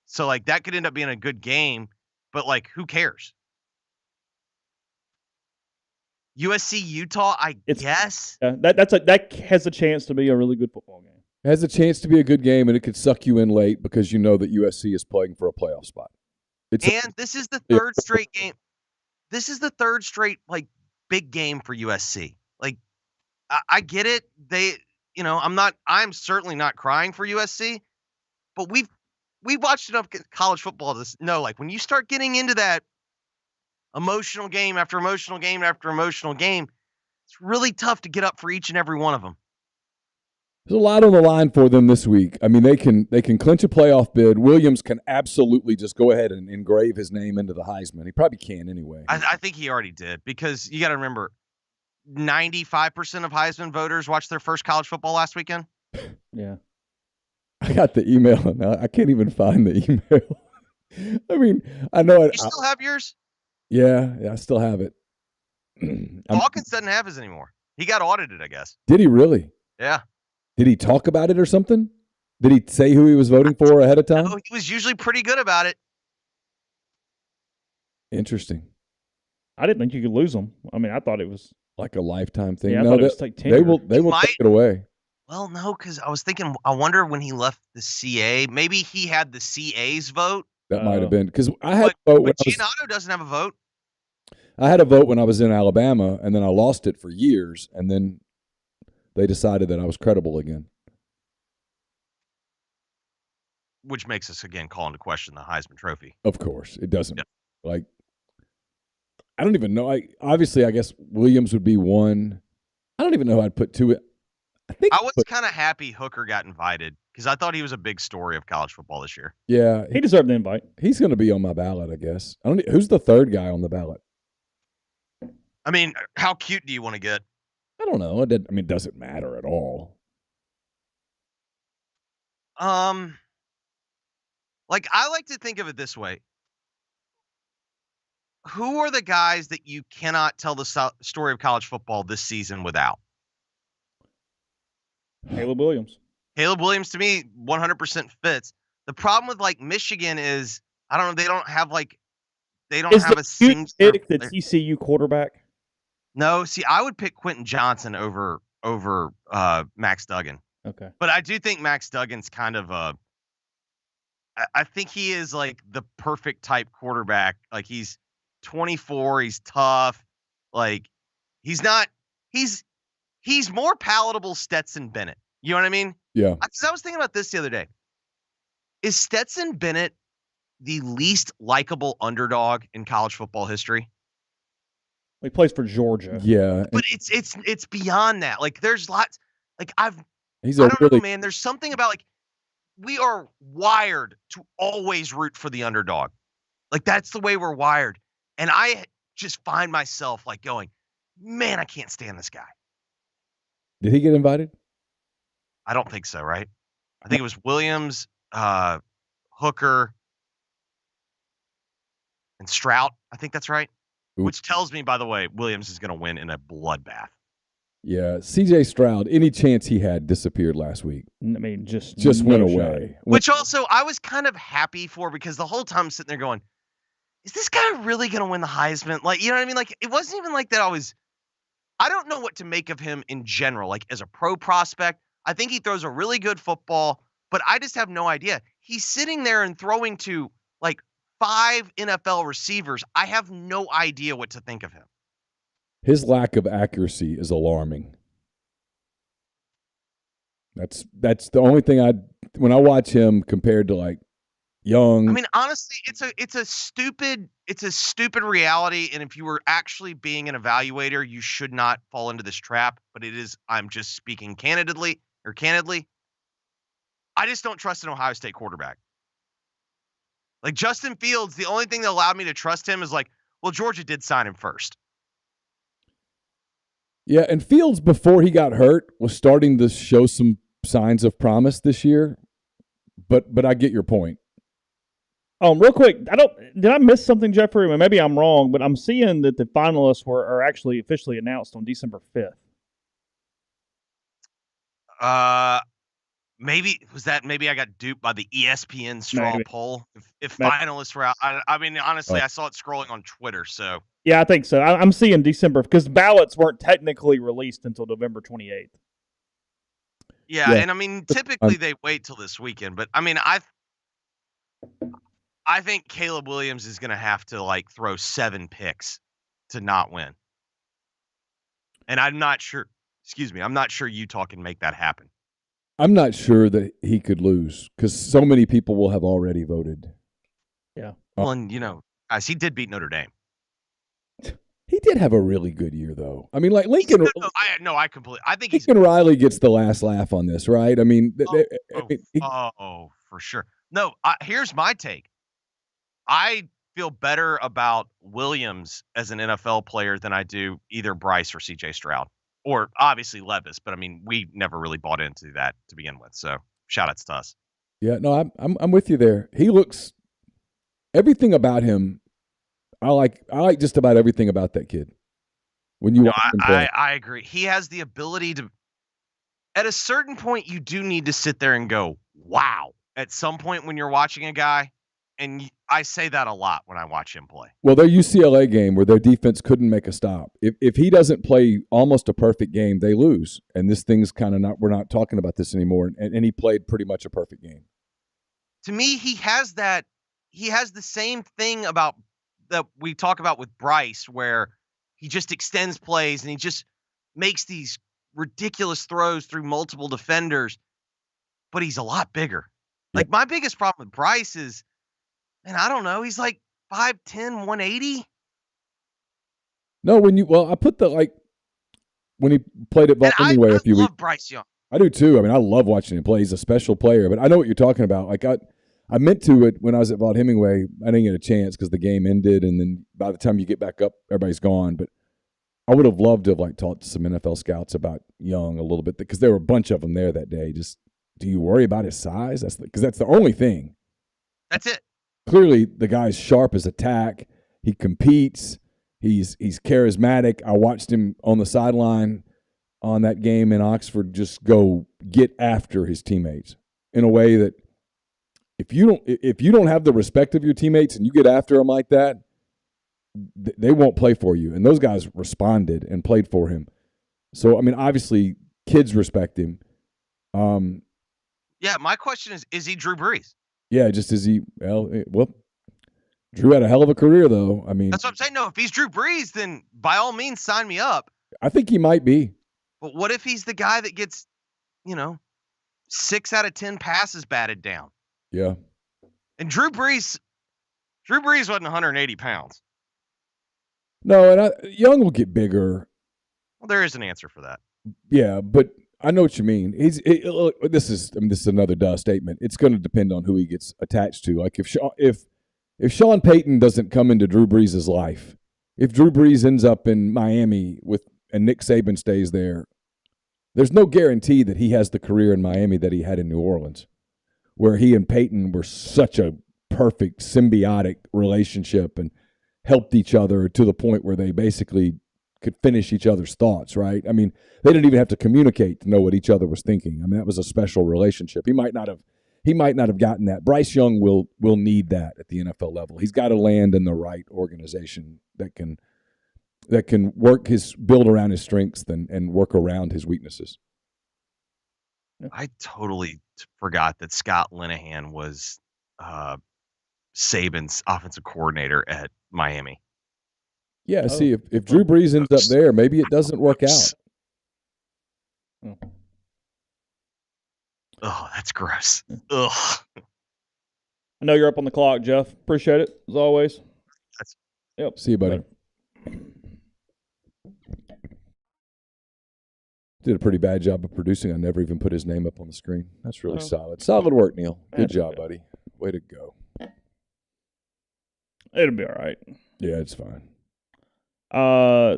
So, that could end up being a good game, but, who cares? USC Utah, I guess. That has a chance to be a really good football game. It has a chance to be a good game, and it could suck you in late because you know that USC is playing for a playoff spot. This is the third straight game. This is the third straight big game for USC. I get it. I'm certainly not crying for USC, but we've watched enough college football to know, when you start getting into that emotional game after emotional game after emotional game, it's really tough to get up for each and every one of them. There's a lot on the line for them this week. I mean, they can clinch a playoff bid. Williams can absolutely just go ahead and engrave his name into the Heisman. He probably can anyway. I think he already did, because you got to remember, 95% of Heisman voters watched their first college football last weekend. Yeah. I got the email now. I can't even find the email. I mean, I know it. You still have yours? Yeah, I still have it. Hawkins doesn't have his anymore. He got audited, I guess. Did he really? Yeah. Did he talk about it or something? Did he say who he was voting for ahead of time? No, he was usually pretty good about it. Interesting. I didn't think you could lose them. I mean, I thought it was like a lifetime thing. Yeah, no, I thought it was like 10 they will take it away. Well, no, because I was thinking, I wonder when he left the CA, maybe he had the CA's vote. That might have been, because I had a vote. But Giannotto doesn't have a vote. I had a vote when I was in Alabama, and then I lost it for years, and then they decided that I was credible again. Which makes us, again, call into question the Heisman Trophy. Of course. It doesn't. Yeah. I don't even know. Obviously, I guess Williams would be one. I don't even know who I'd put two. I was kind of happy Hooker got invited, because I thought he was a big story of college football this year. Yeah. He deserved the invite. He's going to be on my ballot, I guess. Who's the third guy on the ballot? I mean, how cute do you want to get? I don't know. It doesn't matter at all. I like to think of it this way. Who are the guys that you cannot tell the story of college football this season without? Caleb Williams. Caleb Williams, to me, 100% fits. The problem with Michigan is, I don't know, they don't have a single pick the TCU quarterback. No, see, I would pick Quentin Johnson over Max Duggan. Okay. But I do think Max Duggan's kind of I think he is the perfect type quarterback. He's 24, he's tough. He's more palatable Stetson Bennett. You know what I mean? Yeah. Because I was thinking about this the other day. Is Stetson Bennett the least likable underdog in college football history? He plays for Georgia. Yeah. But it's beyond that. There's lots. I don't know, man. There's something about we are wired to always root for the underdog. That's the way we're wired. And I just find myself going, man, I can't stand this guy. Did he get invited? I don't think so, right? I think it was Williams, Hooker, and Stroud. I think that's right. Ooh. Which tells me, by the way, Williams is going to win in a bloodbath. Yeah, C.J. Stroud, any chance he had disappeared last week. I mean, just went away. Which also I was kind of happy for, because the whole time I'm sitting there going, is this guy really going to win the Heisman? Like, you know what I mean? Like, it wasn't even like that I don't know what to make of him in general. Like, as a pro prospect, I think he throws a really good football, but I just have no idea. He's sitting there and throwing to, like, 5 NFL receivers. I have no idea what to think of him. His lack of accuracy is alarming. That's the only thing when I watch him compared to, like, young. I mean, honestly, it's a stupid reality, and if you were actually being an evaluator, you should not fall into this trap, but it is, I'm just speaking candidly. I just don't trust an Ohio State quarterback. Like, Justin Fields, the only thing that allowed me to trust him is like, well, Georgia did sign him first. Yeah, and Fields, before he got hurt, was starting to show some signs of promise this year. But I get your point. Real quick, did I miss something, Jeffrey? Well, maybe I'm wrong, but I'm seeing that the finalists are actually officially announced on December 5th. Maybe I got duped by the ESPN straw poll. If finalists were out, I mean, honestly, I saw it scrolling on Twitter. So yeah, I think so. I'm seeing December because ballots weren't technically released until November 28th. Yeah, and I mean, typically they wait till this weekend, but I mean, I think Caleb Williams is going to have to, like, throw 7 picks to not win. And I'm not sure Utah can make that happen. I'm not sure that he could lose because so many people will have already voted. Yeah. Well, and, guys, he did beat Notre Dame. He did have a really good year, though. I mean, like Lincoln. I think Lincoln Riley gets the last laugh on this, right? I mean, for sure. No, here's my take. I feel better about Williams as an NFL player than I do either Bryce or C.J. Stroud, or obviously Levis. But I mean, we never really bought into that to begin with. So shout outs to us. Yeah, no, I'm with you there. He looks, everything about him. I like just about everything about that kid. When you watch him play. I agree. He has the ability to. At a certain point, you do need to sit there and go, "Wow!" At some point, when you're watching a guy, and I say that a lot when I watch him play. Well, their UCLA game where their defense couldn't make a stop. If he doesn't play almost a perfect game, they lose. And this thing's kind of not. We're not talking about this anymore. And he played pretty much a perfect game. To me, he has that. He has the same thing about that we talk about with Bryce, where he just extends plays and he just makes these ridiculous throws through multiple defenders, but he's a lot bigger. Like, my biggest problem with Bryce is, man, I don't know. He's like 5'10", 180. No, I put when he played at Vaught Hemingway a few weeks. I love Bryce Young. I do too. I mean, I love watching him play. He's a special player, but I know what you're talking about. Like, I meant to it when I was at Vaught Hemingway. I didn't get a chance because the game ended, and then by the time you get back up, everybody's gone. But I would have loved to have talked to some NFL scouts about Young a little bit because there were a bunch of them there that day. Just, do you worry about his size? Because that's the only thing. That's it. Clearly, the guy's sharp as a tack. He competes. He's charismatic. I watched him on the sideline on that game in Oxford just go get after his teammates in a way that if you don't have the respect of your teammates and you get after them like that, they won't play for you. And those guys responded and played for him. So, I mean, obviously, kids respect him. Yeah, my question is he Drew Brees? Yeah, just is he? Well, Drew had a hell of a career, though. I mean, that's what I'm saying. No, if he's Drew Brees, then by all means, sign me up. I think he might be. But what if he's the guy that gets, 6 out of 10 passes batted down? Yeah. And Drew Brees wasn't 180 pounds. No, and Young will get bigger. Well, there is an answer for that. Yeah, but I know what you mean. This is another duh statement. It's going to depend on who he gets attached to. Like if Sean Payton doesn't come into Drew Brees' life, if Drew Brees ends up in Miami and Nick Saban stays there, There's no guarantee that he has the career in Miami that he had in New Orleans, where he and Peyton were such a perfect symbiotic relationship and helped each other to the point where they basically could finish each other's thoughts, right? I mean, they didn't even have to communicate to know what each other was thinking. I mean, that was a special relationship. He might not have gotten that. Bryce Young will need that at the NFL level. He's got to land in the right organization that can build around his strengths and work around his weaknesses. I totally forgot that Scott Linehan was Saban's offensive coordinator at Miami. Yeah, see, if Drew Brees ends up there, maybe it doesn't work out. Oh, that's gross. Ugh. I know you're up on the clock, Jeff. Appreciate it, as always. Yep. See you, buddy. Later. Did a pretty bad job of producing. I never even put his name up on the screen. That's really solid. Solid work, Neal. Good job, buddy. Way to go. It'll be all right. Yeah, it's fine.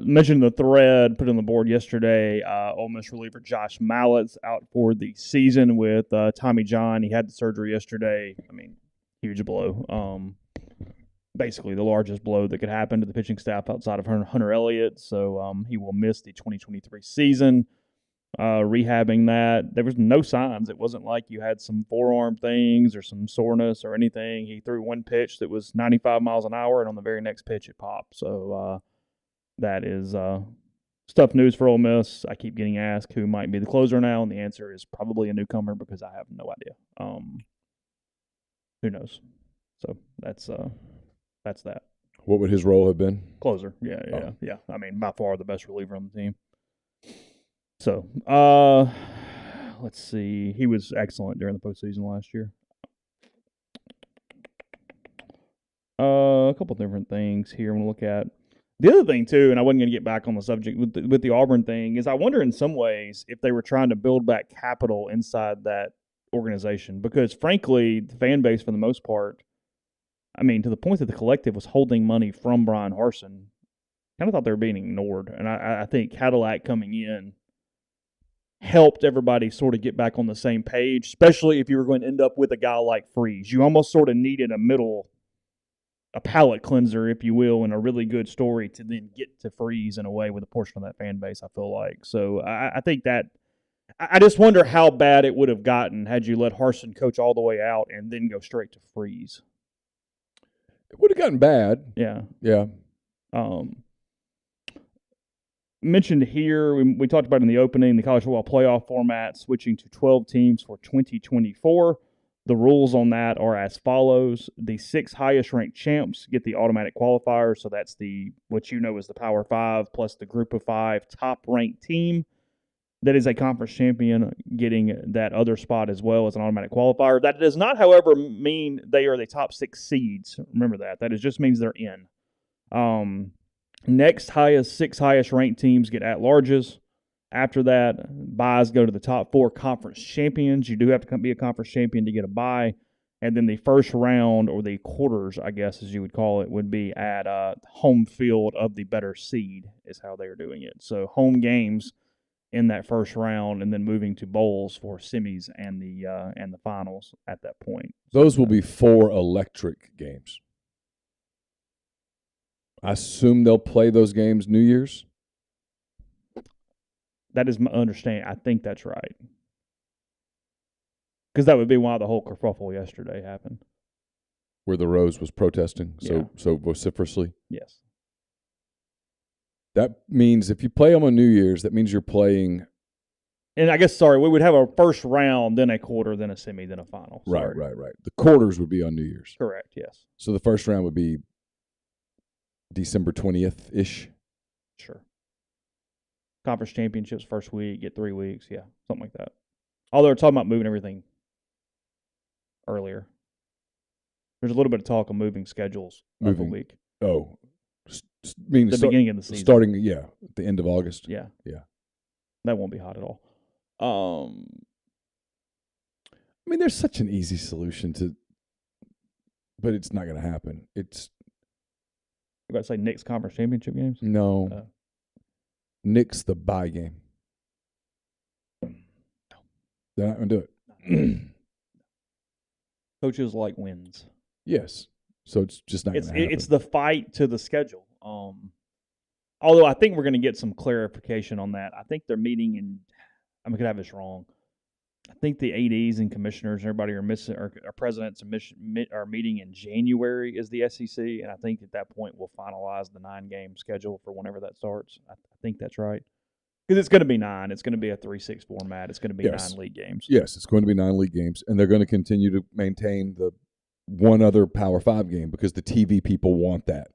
Mentioned the thread put on the board yesterday. Ole Miss reliever Josh Mallett's out for the season with Tommy John. He had the surgery yesterday. I mean, huge blow. Basically the largest blow that could happen to the pitching staff outside of Hunter Elliott. So he will miss the 2023 season. Rehabbing that. There was no signs. It wasn't like you had some forearm things or some soreness or anything. He threw one pitch that was 95 miles an hour, and on the very next pitch it popped. So that is stuff news for Ole Miss. I keep getting asked who might be the closer now, and the answer is probably a newcomer because I have no idea. Who knows? So that's that. What would his role have been? Closer. Yeah. I mean, by far the best reliever on the team. So, let's see. He was excellent during the postseason last year. A couple different things here I'm going to look at. The other thing, too, and I wasn't going to get back on the subject with the Auburn thing, is I wonder in some ways if they were trying to build back capital inside that organization. Because, frankly, the fan base, for the most part, I mean, to the point that the collective was holding money from Brian Harsin, kind of thought they were being ignored. And I think Cadillac coming in helped everybody sort of get back on the same page, especially if you were going to end up with a guy like Freeze. You almost sort of needed a palate cleanser, if you will, and a really good story to then get to Freeze in a way with a portion of that fan base, I feel like. So I think that I just wonder how bad it would have gotten had you let Harsin coach all the way out and then go straight to Freeze. It would have gotten bad. Yeah. Yeah. Mentioned here, we talked about in the opening, the college football playoff format switching to 12 teams for 2024. The rules on that are as follows. The 6 highest ranked champs get the automatic qualifier. So that's what you know is the Power 5 plus the Group of 5 top ranked team. That is a conference champion getting that other spot as well as an automatic qualifier. That does not, however, mean they are the top 6 seeds. Remember that. That just means they're in. Next 6 highest ranked teams get at-larges. After that, byes go to the top 4 conference champions. You do have to be a conference champion to get a bye. And then the first round, or the quarters, I guess as you would call it, would be at home field of the better seed is how they are doing it. So home games in that first round, and then moving to bowls for semis and the finals at that point. Those will be 4 electric games. I assume they'll play those games New Year's. That is my understanding. I think that's right. Because that would be why the whole kerfuffle yesterday happened. Where the Rose was protesting so vociferously? Yes. That means if you play them on New Year's, that means you're playing. And I guess, we would have a first round, then a quarter, then a semi, then a final. Right. The quarters would be on New Year's. Correct, yes. So the first round would be December 20th-ish? Sure. Conference championships first week, get 3 weeks. Yeah, something like that. Although they're talking about moving everything earlier. There's a little bit of talk of moving schedules up a week. Oh. Beginning of the season. Starting, at the end of August. Yeah. Yeah. That won't be hot at all. I mean, there's such an easy solution but it's not going to happen. It's. You about to say Nick's conference championship games? No. Nick's the bye game. They're not going to do it. Coaches like wins. Yes. So it's just not going to happen. It's the fight to the schedule. Although I think we're going to get some clarification on that. I think they're meeting in – I could have this wrong. I think the ADs and commissioners and everybody our presidents are meeting in January is the SEC, and I think at that point we'll finalize the 9-game schedule for whenever that starts. I think that's right. Because it's going to be 9. It's going to be a 3-6 format. It's going to be 9 league games. Yes, it's going to be 9 league games, and they're going to continue to maintain the one other Power 5 game because the TV people want that.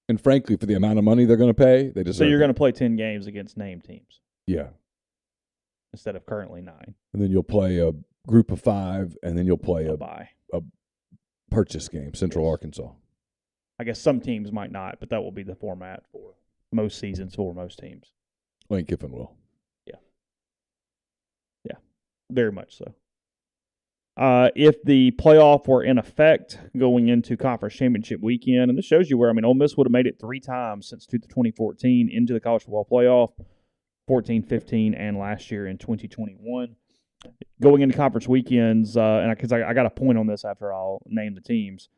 And frankly, for the amount of money they're going to pay, they deserve it. So you're going to play 10 games against named teams. Yeah. Instead of currently 9. And then you'll play a group of 5, and then you'll play a purchase game, Central Arkansas. I guess some teams might not, but that will be the format for most seasons for most teams. Lane Kiffin will. Yeah, very much so. If the playoff were in effect going into conference championship weekend, and this shows you where, Ole Miss would have made it 3 times since 2014 into the college football playoff, 14, 15, and last year in 2021. Going into conference weekends, and because I got a point on this after I'll name the teams,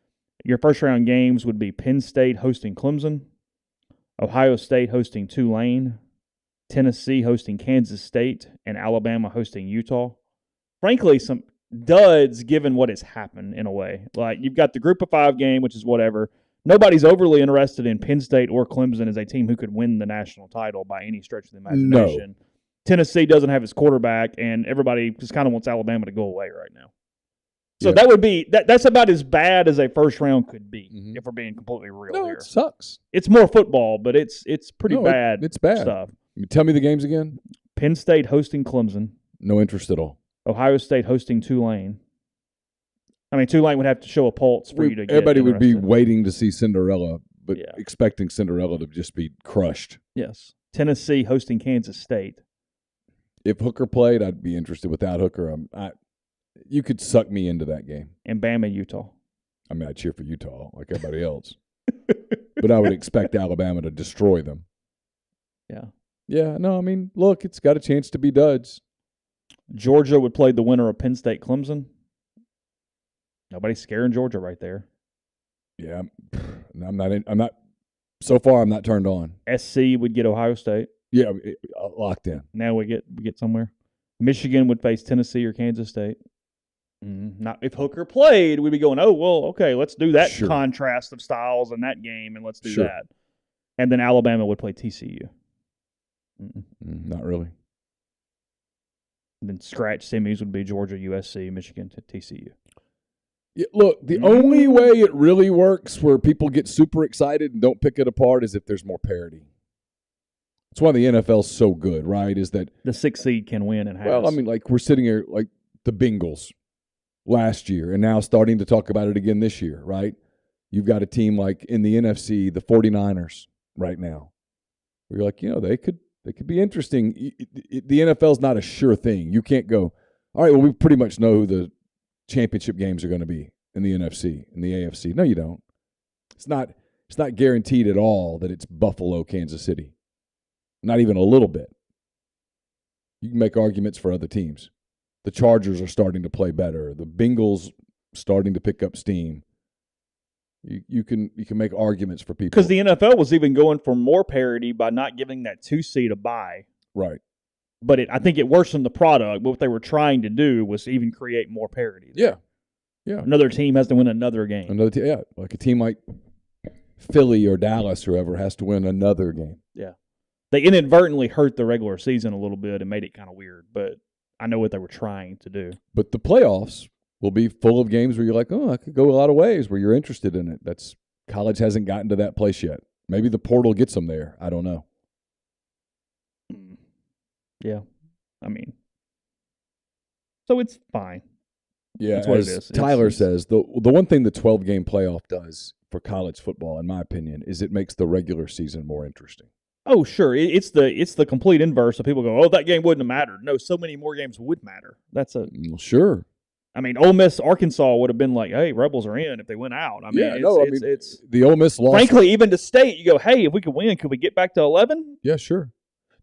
your first-round games would be Penn State hosting Clemson, Ohio State hosting Tulane, Tennessee hosting Kansas State, and Alabama hosting Utah. Frankly, some duds given what has happened in a way. Like, you've got the group of 5 game, which is whatever. Nobody's overly interested in Penn State or Clemson as a team who could win the national title by any stretch of the imagination. No. Tennessee doesn't have his quarterback, and everybody just kind of wants Alabama to go away right now. So that would be that's about as bad as a first round could be, if we're being completely real here. It sucks. It's more football, but it's pretty bad. It's bad stuff. Tell me the games again. Penn State hosting Clemson. No interest at all. Ohio State hosting Tulane. Tulane would have to show a pulse for you to get everybody would be interested. waiting to see Cinderella, but expecting Cinderella to just be crushed. Yes. Tennessee hosting Kansas State. If Hooker played, I'd be interested. Without Hooker, you could suck me into that game. And Bama, Utah. I'd cheer for Utah like everybody else. But I would expect Alabama to destroy them. Yeah. Yeah, no, look, it's got a chance to be duds. Georgia would play the winner of Penn State Clemson. Nobody's scaring Georgia right there. Yeah, I'm not. So far, I'm not turned on. SC would get Ohio State. Yeah, locked in. Now we get somewhere. Michigan would face Tennessee or Kansas State. Not if Hooker played, we'd be going, oh well, okay, let's do that contrast of styles in that game, and let's do that. And then Alabama would play TCU. Not really. And then scratch semis would be Georgia, USC, Michigan to TCU. Yeah, look, the only way it really works where people get super excited and don't pick it apart is if there's more parity. That's why the NFL's so good, right? Is that the 6th seed can win and has. Well, like we're sitting here like the Bengals last year and now starting to talk about it again this year, right? You've got a team like in the NFC, the 49ers right now. Where you're like, they could be interesting. The NFL's not a sure thing. You can't go, all right, well, we pretty much know who the championship games are going to be in the NFC and the AFC. No, you don't. It's not guaranteed at all that it's Buffalo, Kansas City. Not even a little bit. You can make arguments for other teams. The Chargers are starting to play better. The Bengals starting to pick up steam. You can make arguments for people. Because the NFL was even going for more parity by not giving that 2 seed a bye. Right. But I think it worsened the product. But what they were trying to do was even create more parity. Yeah. Another team has to win another game. Like a team like Philly or Dallas, whoever, has to win another game. Yeah. They inadvertently hurt the regular season a little bit and made it kind of weird. But I know what they were trying to do. But the playoffs will be full of games where you're like, oh, I could go a lot of ways, where you're interested in it. College hasn't gotten to that place yet. Maybe the portal gets them there. I don't know. Yeah. So it's fine. Yeah, that's what as it is. Tyler says, the one thing the 12-game playoff does for college football, in my opinion, is it makes the regular season more interesting. Oh, sure. It's the complete inverse of people go, oh, that game wouldn't have mattered. No, so many more games would matter. Sure. Ole Miss, Arkansas would have been like, hey, Rebels are in if they went out. It's the Ole Miss loss. Frankly, even to state, you go, hey, if we could win, could we get back to 11? Yeah, sure.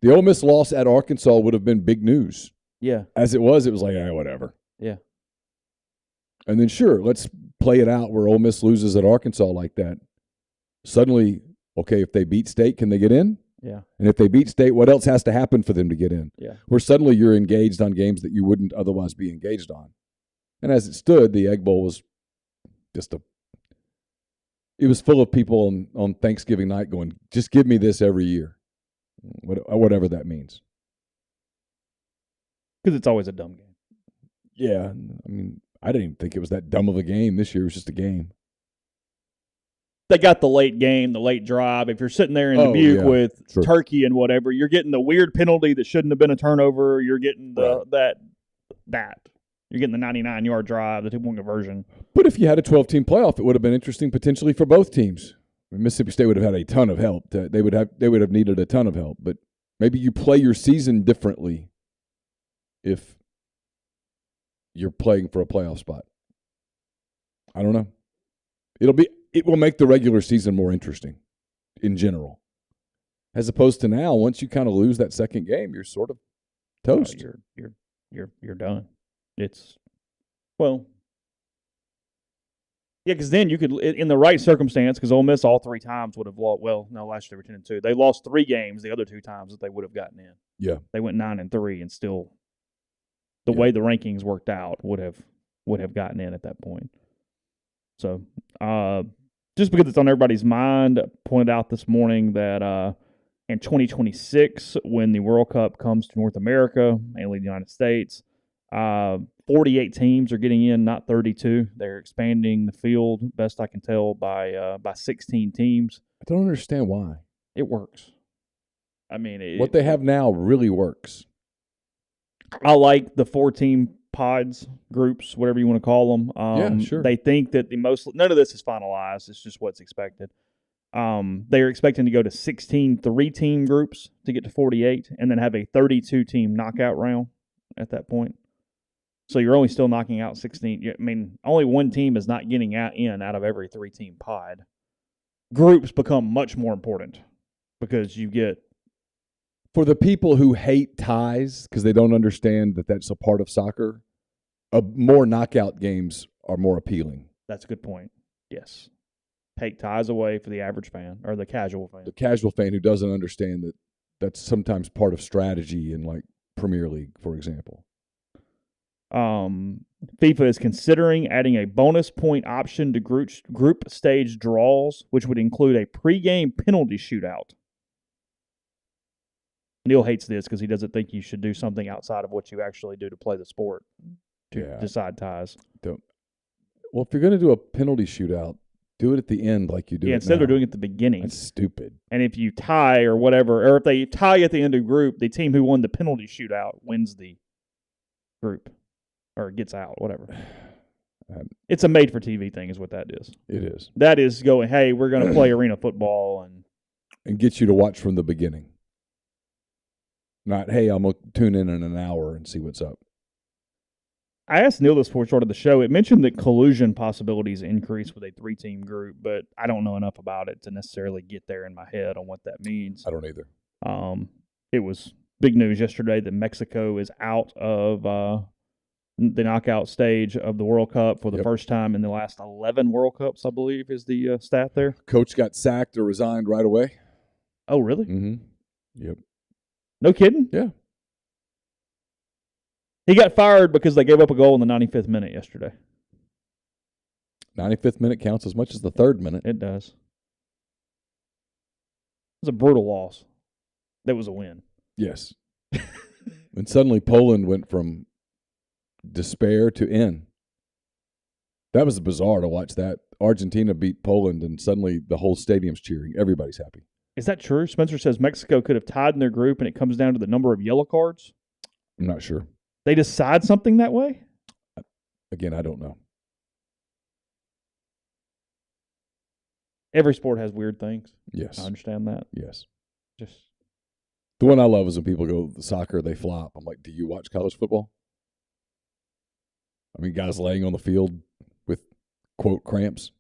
The Ole Miss loss at Arkansas would have been big news. Yeah. As it was like, whatever. Yeah. And then, sure, let's play it out where Ole Miss loses at Arkansas like that. Suddenly, okay, if they beat State, can they get in? Yeah. And if they beat State, what else has to happen for them to get in? Yeah. Where suddenly you're engaged on games that you wouldn't otherwise be engaged on. And as it stood, the Egg Bowl was just it was full of people on Thanksgiving night going, just give me this every year, whatever that means. Because it's always a dumb game. Yeah. I mean, I didn't even think it was that dumb of a game this year. It was just a game. They got the late game, the late drive. If you're sitting there in Dubuque with turkey and whatever, you're getting the weird penalty that shouldn't have been a turnover. You're getting that. You're getting the 99-yard drive, the 2-point conversion. But if you had a 12-team playoff, it would have been interesting potentially for both teams. I mean, Mississippi State would have had a ton of help. They would have needed a ton of help. But maybe you play your season differently if you're playing for a playoff spot. I don't know. It will make the regular season more interesting in general. As opposed to now, once you kind of lose that second game, you're sort of toast. You're done. It's because then you could, in the right circumstance, because Ole Miss all 3 times would have lost. Well, no, last year they were 10-2. They lost 3 games the other 2 times that they would have gotten in. Yeah, they went 9-3 and still, the way the rankings worked out, would have gotten in at that point. So, just because it's on everybody's mind, pointed out this morning that in 2026, when the World Cup comes to North America, mainly the United States, 48 teams are getting in, not 32. They're expanding the field, best I can tell, by 16 teams. I don't understand why. It works. I mean, what they have now really works. I like the 4-team pods, groups, whatever you want to call them. Yeah, sure. They think that none of this is finalized. It's just what's expected. They are expecting to go to 16 3-team groups to get to 48, and then have a 32-team knockout round at that point. So you're only still knocking out 16. I mean, only one team is not getting out of every 3-team pod. Groups become much more important because you get. For the people who hate ties because they don't understand that that's a part of soccer, more knockout games are more appealing. That's a good point. Yes. Take ties away for the average fan or the casual fan. The casual fan who doesn't understand that that's sometimes part of strategy in like Premier League, for example. FIFA is considering adding a bonus point option to group stage draws, which would include a pregame penalty shootout. Neal hates this because he doesn't think you should do something outside of what you actually do to play the sport to decide ties. Well, if you're going to do a penalty shootout, do it at the end like you do. Yeah, instead of doing it at the beginning. That's stupid. And if you tie or whatever, or if they tie at the end of the group, the team who won the penalty shootout wins the group or gets out, whatever. It's a made-for-TV thing is what that is. It is. That is going, hey, we're going to play arena football. And get you to watch from the beginning. Not, hey, I'm going to tune in an hour and see what's up. I asked Neal this before we started the show. It mentioned that collusion possibilities increase with a 3-team group, but I don't know enough about it to necessarily get there in my head on what that means. I don't either. It was big news yesterday that Mexico is out of the knockout stage of the World Cup for the first time in the last 11 World Cups, I believe, is the stat there. Coach got sacked or resigned right away. Oh, really? Mm-hmm. Yep. No kidding? Yeah. He got fired because they gave up a goal in the 95th minute yesterday. 95th minute counts as much as the 3rd minute. It does. It was a brutal loss. That was a win. Yes. And suddenly Poland went from despair to in. That was bizarre to watch that. Argentina beat Poland, and suddenly the whole stadium's cheering. Everybody's happy. Is that true? Spencer says Mexico could have tied in their group, and it comes down to the number of yellow cards. I'm not sure. They decide something that way? Again, I don't know. Every sport has weird things. Yes. I understand that. Yes. Just the one I love is when people go soccer, they flop. I'm like, do you watch college football? I mean, guys laying on the field with, quote, cramps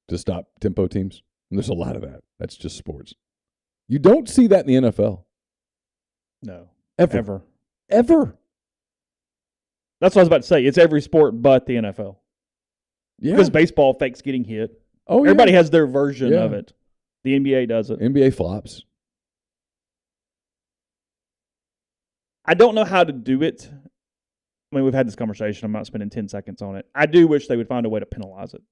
to stop tempo teams. And there's a lot of that. That's just sports. You don't see that in the NFL. No. Ever. Ever. That's what I was about to say. It's every sport but the NFL. Yeah. Because baseball fakes getting hit. Oh, Everybody yeah. has their version of it. The NBA does it. NBA flops. I don't know how to do it. I mean, we've had this conversation. I'm not spending 10 seconds on it. I do wish they would find a way to penalize it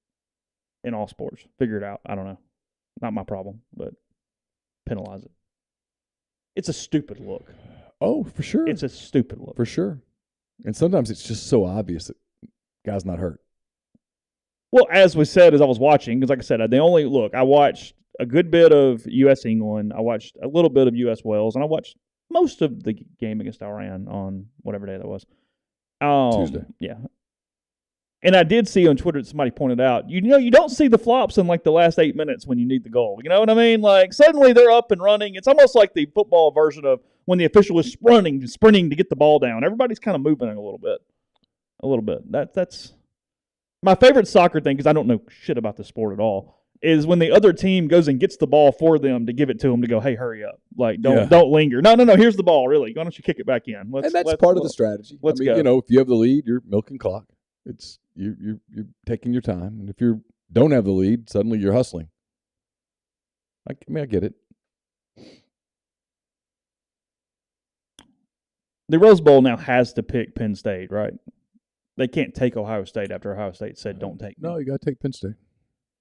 in all sports. Figure it out. I don't know. Not my problem, but penalize it. It's a stupid look. Oh, for sure. It's a stupid look. For sure. And sometimes it's just so obvious that guy's not hurt. Well, as we said, as I was watching, because like I said, I watched a good bit of U.S. England. I watched a little bit of U.S. Wales, and I watched most of the game against Iran on whatever day that was. Tuesday. Yeah. And I did see on Twitter, somebody pointed out, you don't see the flops in like the last 8 minutes when you need the goal. You know what I mean? Like suddenly they're up and running. It's almost like the football version of when the official is sprinting to get the ball down. Everybody's kind of moving a little bit. That's my favorite soccer thing, because I don't know shit about the sport at all, is when the other team goes and gets the ball for them to give it to them to go, hey, hurry up. Like, don't linger. No, here's the ball, really. Why don't you kick it back in? And that's part of the strategy. Let's go. If you have the lead, you're milking clock. It's you're taking your time. And if you don't have the lead, suddenly you're hustling. I get it. The Rose Bowl now has to pick Penn State, right? They can't take Ohio State after Ohio State said don't take them. No, you got to take Penn State.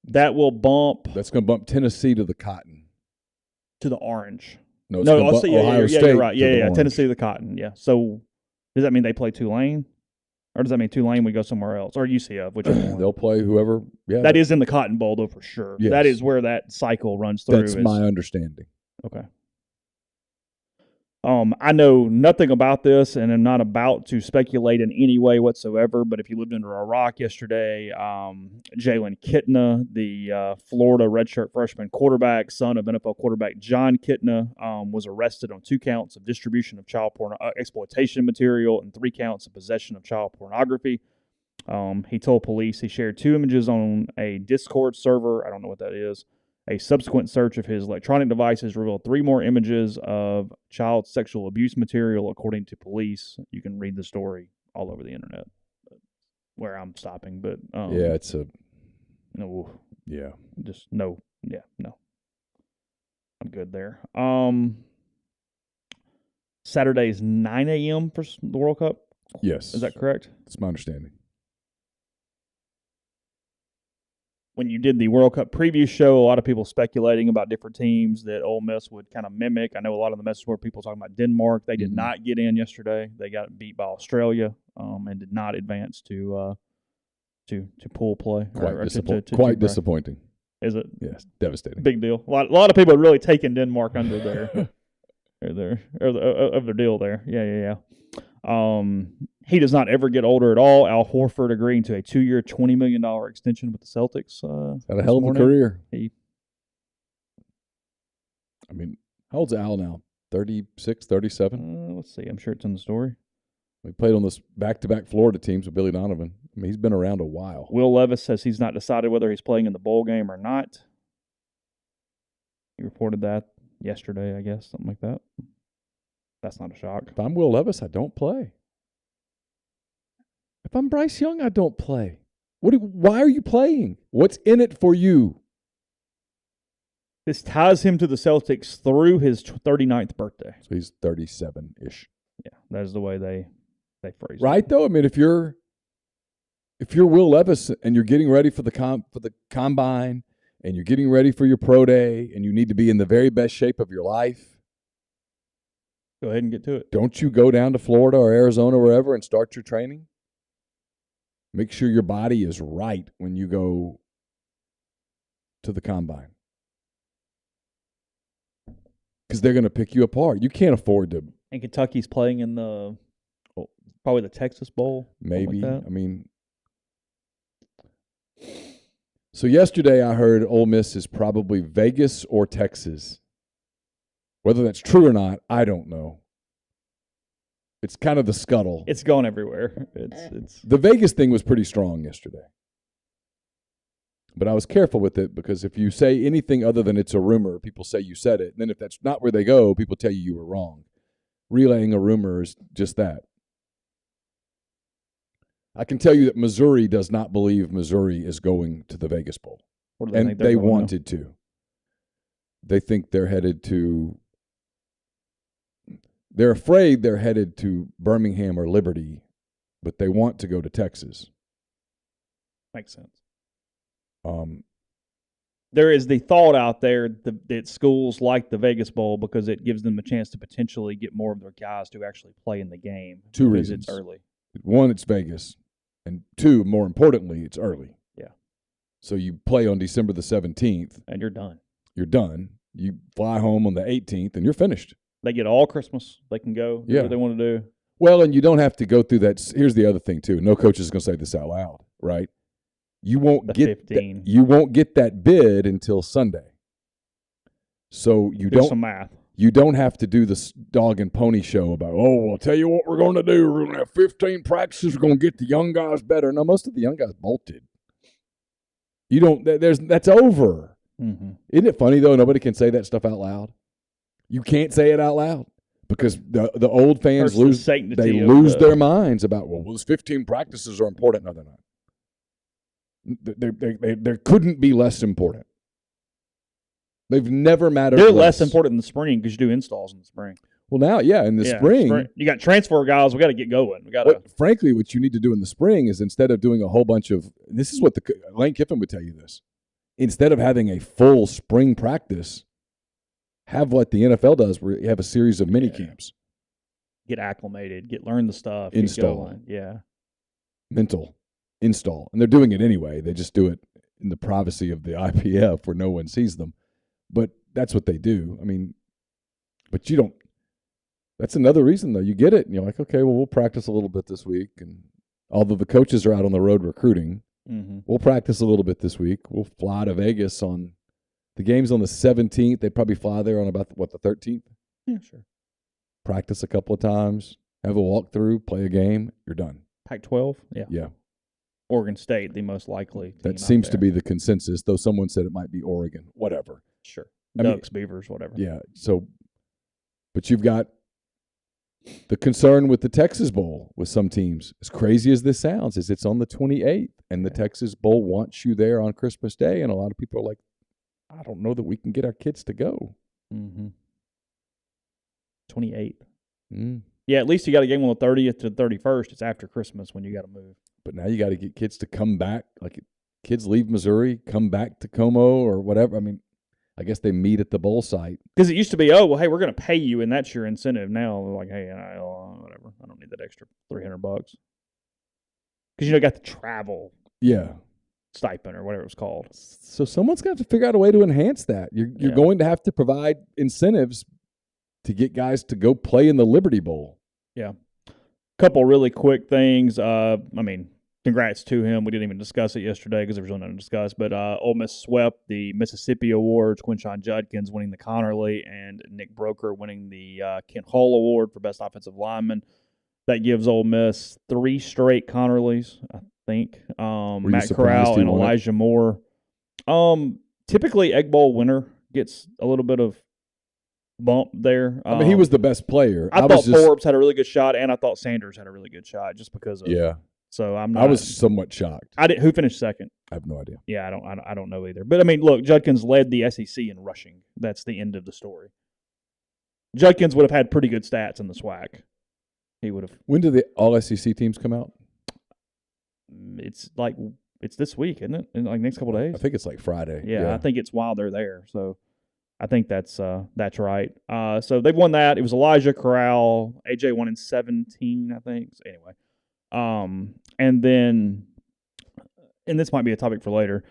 That will bump. That's going to bump Tennessee to the cotton. To the orange. No, it's going to bump Ohio State. You're right. To the Tennessee to the cotton. Yeah. So does that mean they play Tulane? Or does that mean Tulane we go somewhere else? Or UCF, whichever one. They'll play whoever. Yeah. That is in the Cotton Bowl, though, for sure. Yes. That is where that cycle runs through. That's my understanding. Okay. I know nothing about this, and I'm not about to speculate in any way whatsoever, but if you lived under a rock yesterday, Jalen Kitna, the Florida redshirt freshman quarterback, son of NFL quarterback John Kitna, was arrested on 2 counts of distribution of child exploitation material and 3 counts of possession of child pornography. He told police he shared 2 images on a Discord server. I don't know what that is. A subsequent search of his electronic devices revealed 3 more images of child sexual abuse material, according to police. You can read the story all over the internet. Where I'm stopping, but yeah, it's a no. Yeah, just no. Yeah, no. I'm good there. Saturday's 9 a.m. for the World Cup. Yes, is that correct? That's my understanding. When you did the World Cup preview show, a lot of people speculating about different teams that Ole Miss would kind of mimic. I know a lot of the messages were people talking about Denmark. They did not get in yesterday. They got beat by Australia and did not advance to pool play. Quite disappointing. Is it? Yes, devastating. Big deal. A lot of people had really taken Denmark under their deal there. Yeah. He does not ever get older at all. Al Horford agreeing to a 2-year, $20 million extension with the Celtics. Had a hell of a career. How old's Al now? 36, 37? Let's see. I'm sure it's in the story. We played on this back-to-back Florida teams with Billy Donovan. He's been around a while. Will Levis says he's not decided whether he's playing in the bowl game or not. He reported that yesterday, I guess, something like that. That's not a shock. If I'm Will Levis, I don't play. If I'm Bryce Young, I don't play. Why are you playing? What's in it for you? This ties him to the Celtics through his 39th birthday. So he's 37-ish. Yeah, that is the way they phrase it. Right, though? I mean, if you're Will Levis and you're getting ready for the combine and you're getting ready for your pro day and you need to be in the very best shape of your life, go ahead and get to it. Don't you go down to Florida or Arizona or wherever and start your training? Make sure your body is right when you go to the combine. Because they're going to pick you apart. You can't afford to. And Kentucky's playing in probably the Texas Bowl. Maybe. Like So yesterday I heard Ole Miss is probably Vegas or Texas. Whether that's true or not, I don't know. It's kind of the scuttle. It's going everywhere. It's The Vegas thing was pretty strong yesterday. But I was careful with it because if you say anything other than it's a rumor, people say you said it. And then if that's not where they go, people tell you were wrong. Relaying a rumor is just that. I can tell you that Missouri does not believe Missouri is going to the Vegas Bowl. What do they And think they're they going wanted to. They think they're headed to – they're afraid they're headed to Birmingham or Liberty, but they want to go to Texas. Makes sense. There is the thought out there that schools like the Vegas Bowl because it gives them a chance to potentially get more of their guys to actually play in the game. Two reasons. It's early. One, it's Vegas. And two, more importantly, it's early. Yeah. So you play on December the 17th. And you're done. You're done. You fly home on the 18th, and you're finished. They get all Christmas. They can go do what they want to do. Well, and you don't have to go through that. Here's the other thing, too. No coach is going to say this out loud, right? You won't get that bid until Sunday. So you do some math. You don't have to do this dog and pony show about, well, I'll tell you what we're going to do. We're going to have 15 practices. We're going to get the young guys better. No, most of the young guys bolted. You don't. That's over. Mm-hmm. Isn't it funny, though? Nobody can say that stuff out loud. You can't say it out loud because the old fans lose their minds about, well, those 15 practices are important. No, they're not. There couldn't be less important. They've never mattered. They're less important in the spring because you do installs in the spring. Well, now, in the spring. You got transfer guys. We got to get going. Frankly, what you need to do in the spring is instead of doing a whole bunch of – this is what Lane Kiffin would tell you this. Instead of having a full spring practice, have what the NFL does where you have a series of mini camps. Get acclimated. Learn the stuff. Install. Yeah. Mental. Install. And they're doing it anyway. They just do it in the privacy of the IPF where no one sees them. But that's what they do. I mean, but you don't – that's another reason, though. You get it, and you're like, okay, well, we'll practice a little bit this week. And although the coaches are out on the road recruiting, we'll practice a little bit this week. We'll fly to Vegas on – the game's on the 17th. They'd probably fly there on about, the 13th? Yeah, sure. Practice a couple of times, have a walkthrough, play a game, you're done. Pac-12? Yeah. Oregon State, the most likely team. That seems to be the consensus, though someone said it might be Oregon, whatever. Sure. Ducks, Beavers, whatever. Yeah. So, but you've got the concern with the Texas Bowl with some teams. As crazy as this sounds, is it's on the 28th, and the Texas Bowl wants you there on Christmas Day, and a lot of people are like, I don't know that we can get our kids to go. 28th. Yeah, at least you got a game on the 30th to the 31st. It's after Christmas when you got to move. But now you got to get kids to come back. Like kids leave Missouri, come back to Como or whatever. I mean, I guess they meet at the bowl site. Because it used to be, hey, we're going to pay you, and that's your incentive. Now they're like, hey, whatever. I don't need that extra $300. Because you got the travel stipend or whatever it was called. So someone's got to figure out a way to enhance that. You're going to have to provide incentives to get guys to go play in the Liberty Bowl. Yeah. Couple really quick things. Congrats to him. We didn't even discuss it yesterday because there was nothing to discuss. But Ole Miss swept the Mississippi Awards. Quinshon Judkins winning the Connerly and Nick Broker winning the Kent Hull Award for Best Offensive Lineman. That gives Ole Miss 3 straight Connerlys, I think. Matt Corral and Elijah Moore. Typically, Egg Bowl winner gets a little bit of bump there. He was the best player. I thought Forbes had a really good shot, and I thought Sanders had a really good shot just because of So I was somewhat shocked. Who finished second? I have no idea. Yeah, I don't know either. But look, Judkins led the SEC in rushing. That's the end of the story. Judkins would have had pretty good stats in the SWAC. He would have. When do the all SEC teams come out? It's this week, isn't it? In next couple of days. I think it's Friday. Yeah, I think it's while they're there. So I think that's right. So they've won that. It was Elijah Corral. AJ won in 17, I think. So anyway. And then, and this might be a topic for later,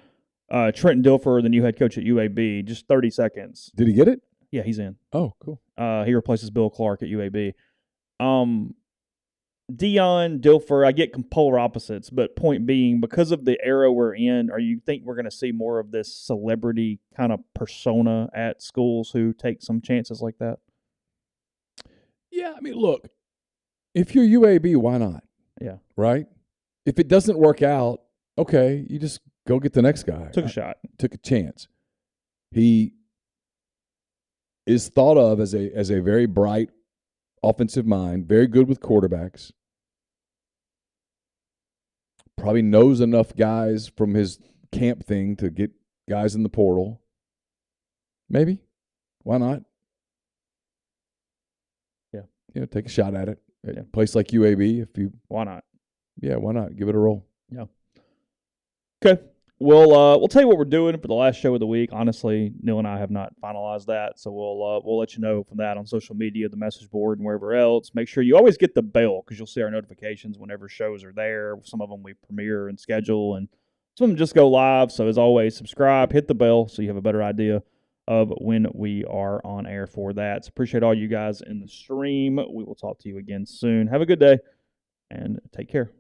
Trent Dilfer, the new head coach at UAB, just 30 seconds. Did he get it? Yeah, he's in. Oh, cool. He replaces Bill Clark at UAB. Dion, Dilfer, I get polar opposites, but point being, because of the era we're in, you think we're going to see more of this celebrity kind of persona at schools who take some chances like that? Yeah, look, if you're UAB, why not? Yeah. Right? If it doesn't work out, okay, you just go get the next guy. Took a shot. Took a chance. He is thought of as a very bright offensive mind, very good with quarterbacks. probably knows enough guys from his camp thing to get guys in the portal. Maybe. Why not? Yeah. Take a shot at it. Yeah. A place like UAB, why not? Yeah, why not? Give it a roll. Yeah. Okay. We'll tell you what we're doing for the last show of the week. Honestly, Neal and I have not finalized that, so we'll let you know from that on social media, the message board, and wherever else. Make sure you always get the bell because you'll see our notifications whenever shows are there. Some of them we premiere and schedule, and some of them just go live. So as always, subscribe, hit the bell, so you have a better idea of when we are on air for that. So appreciate all you guys in the stream. We will talk to you again soon. Have a good day and take care.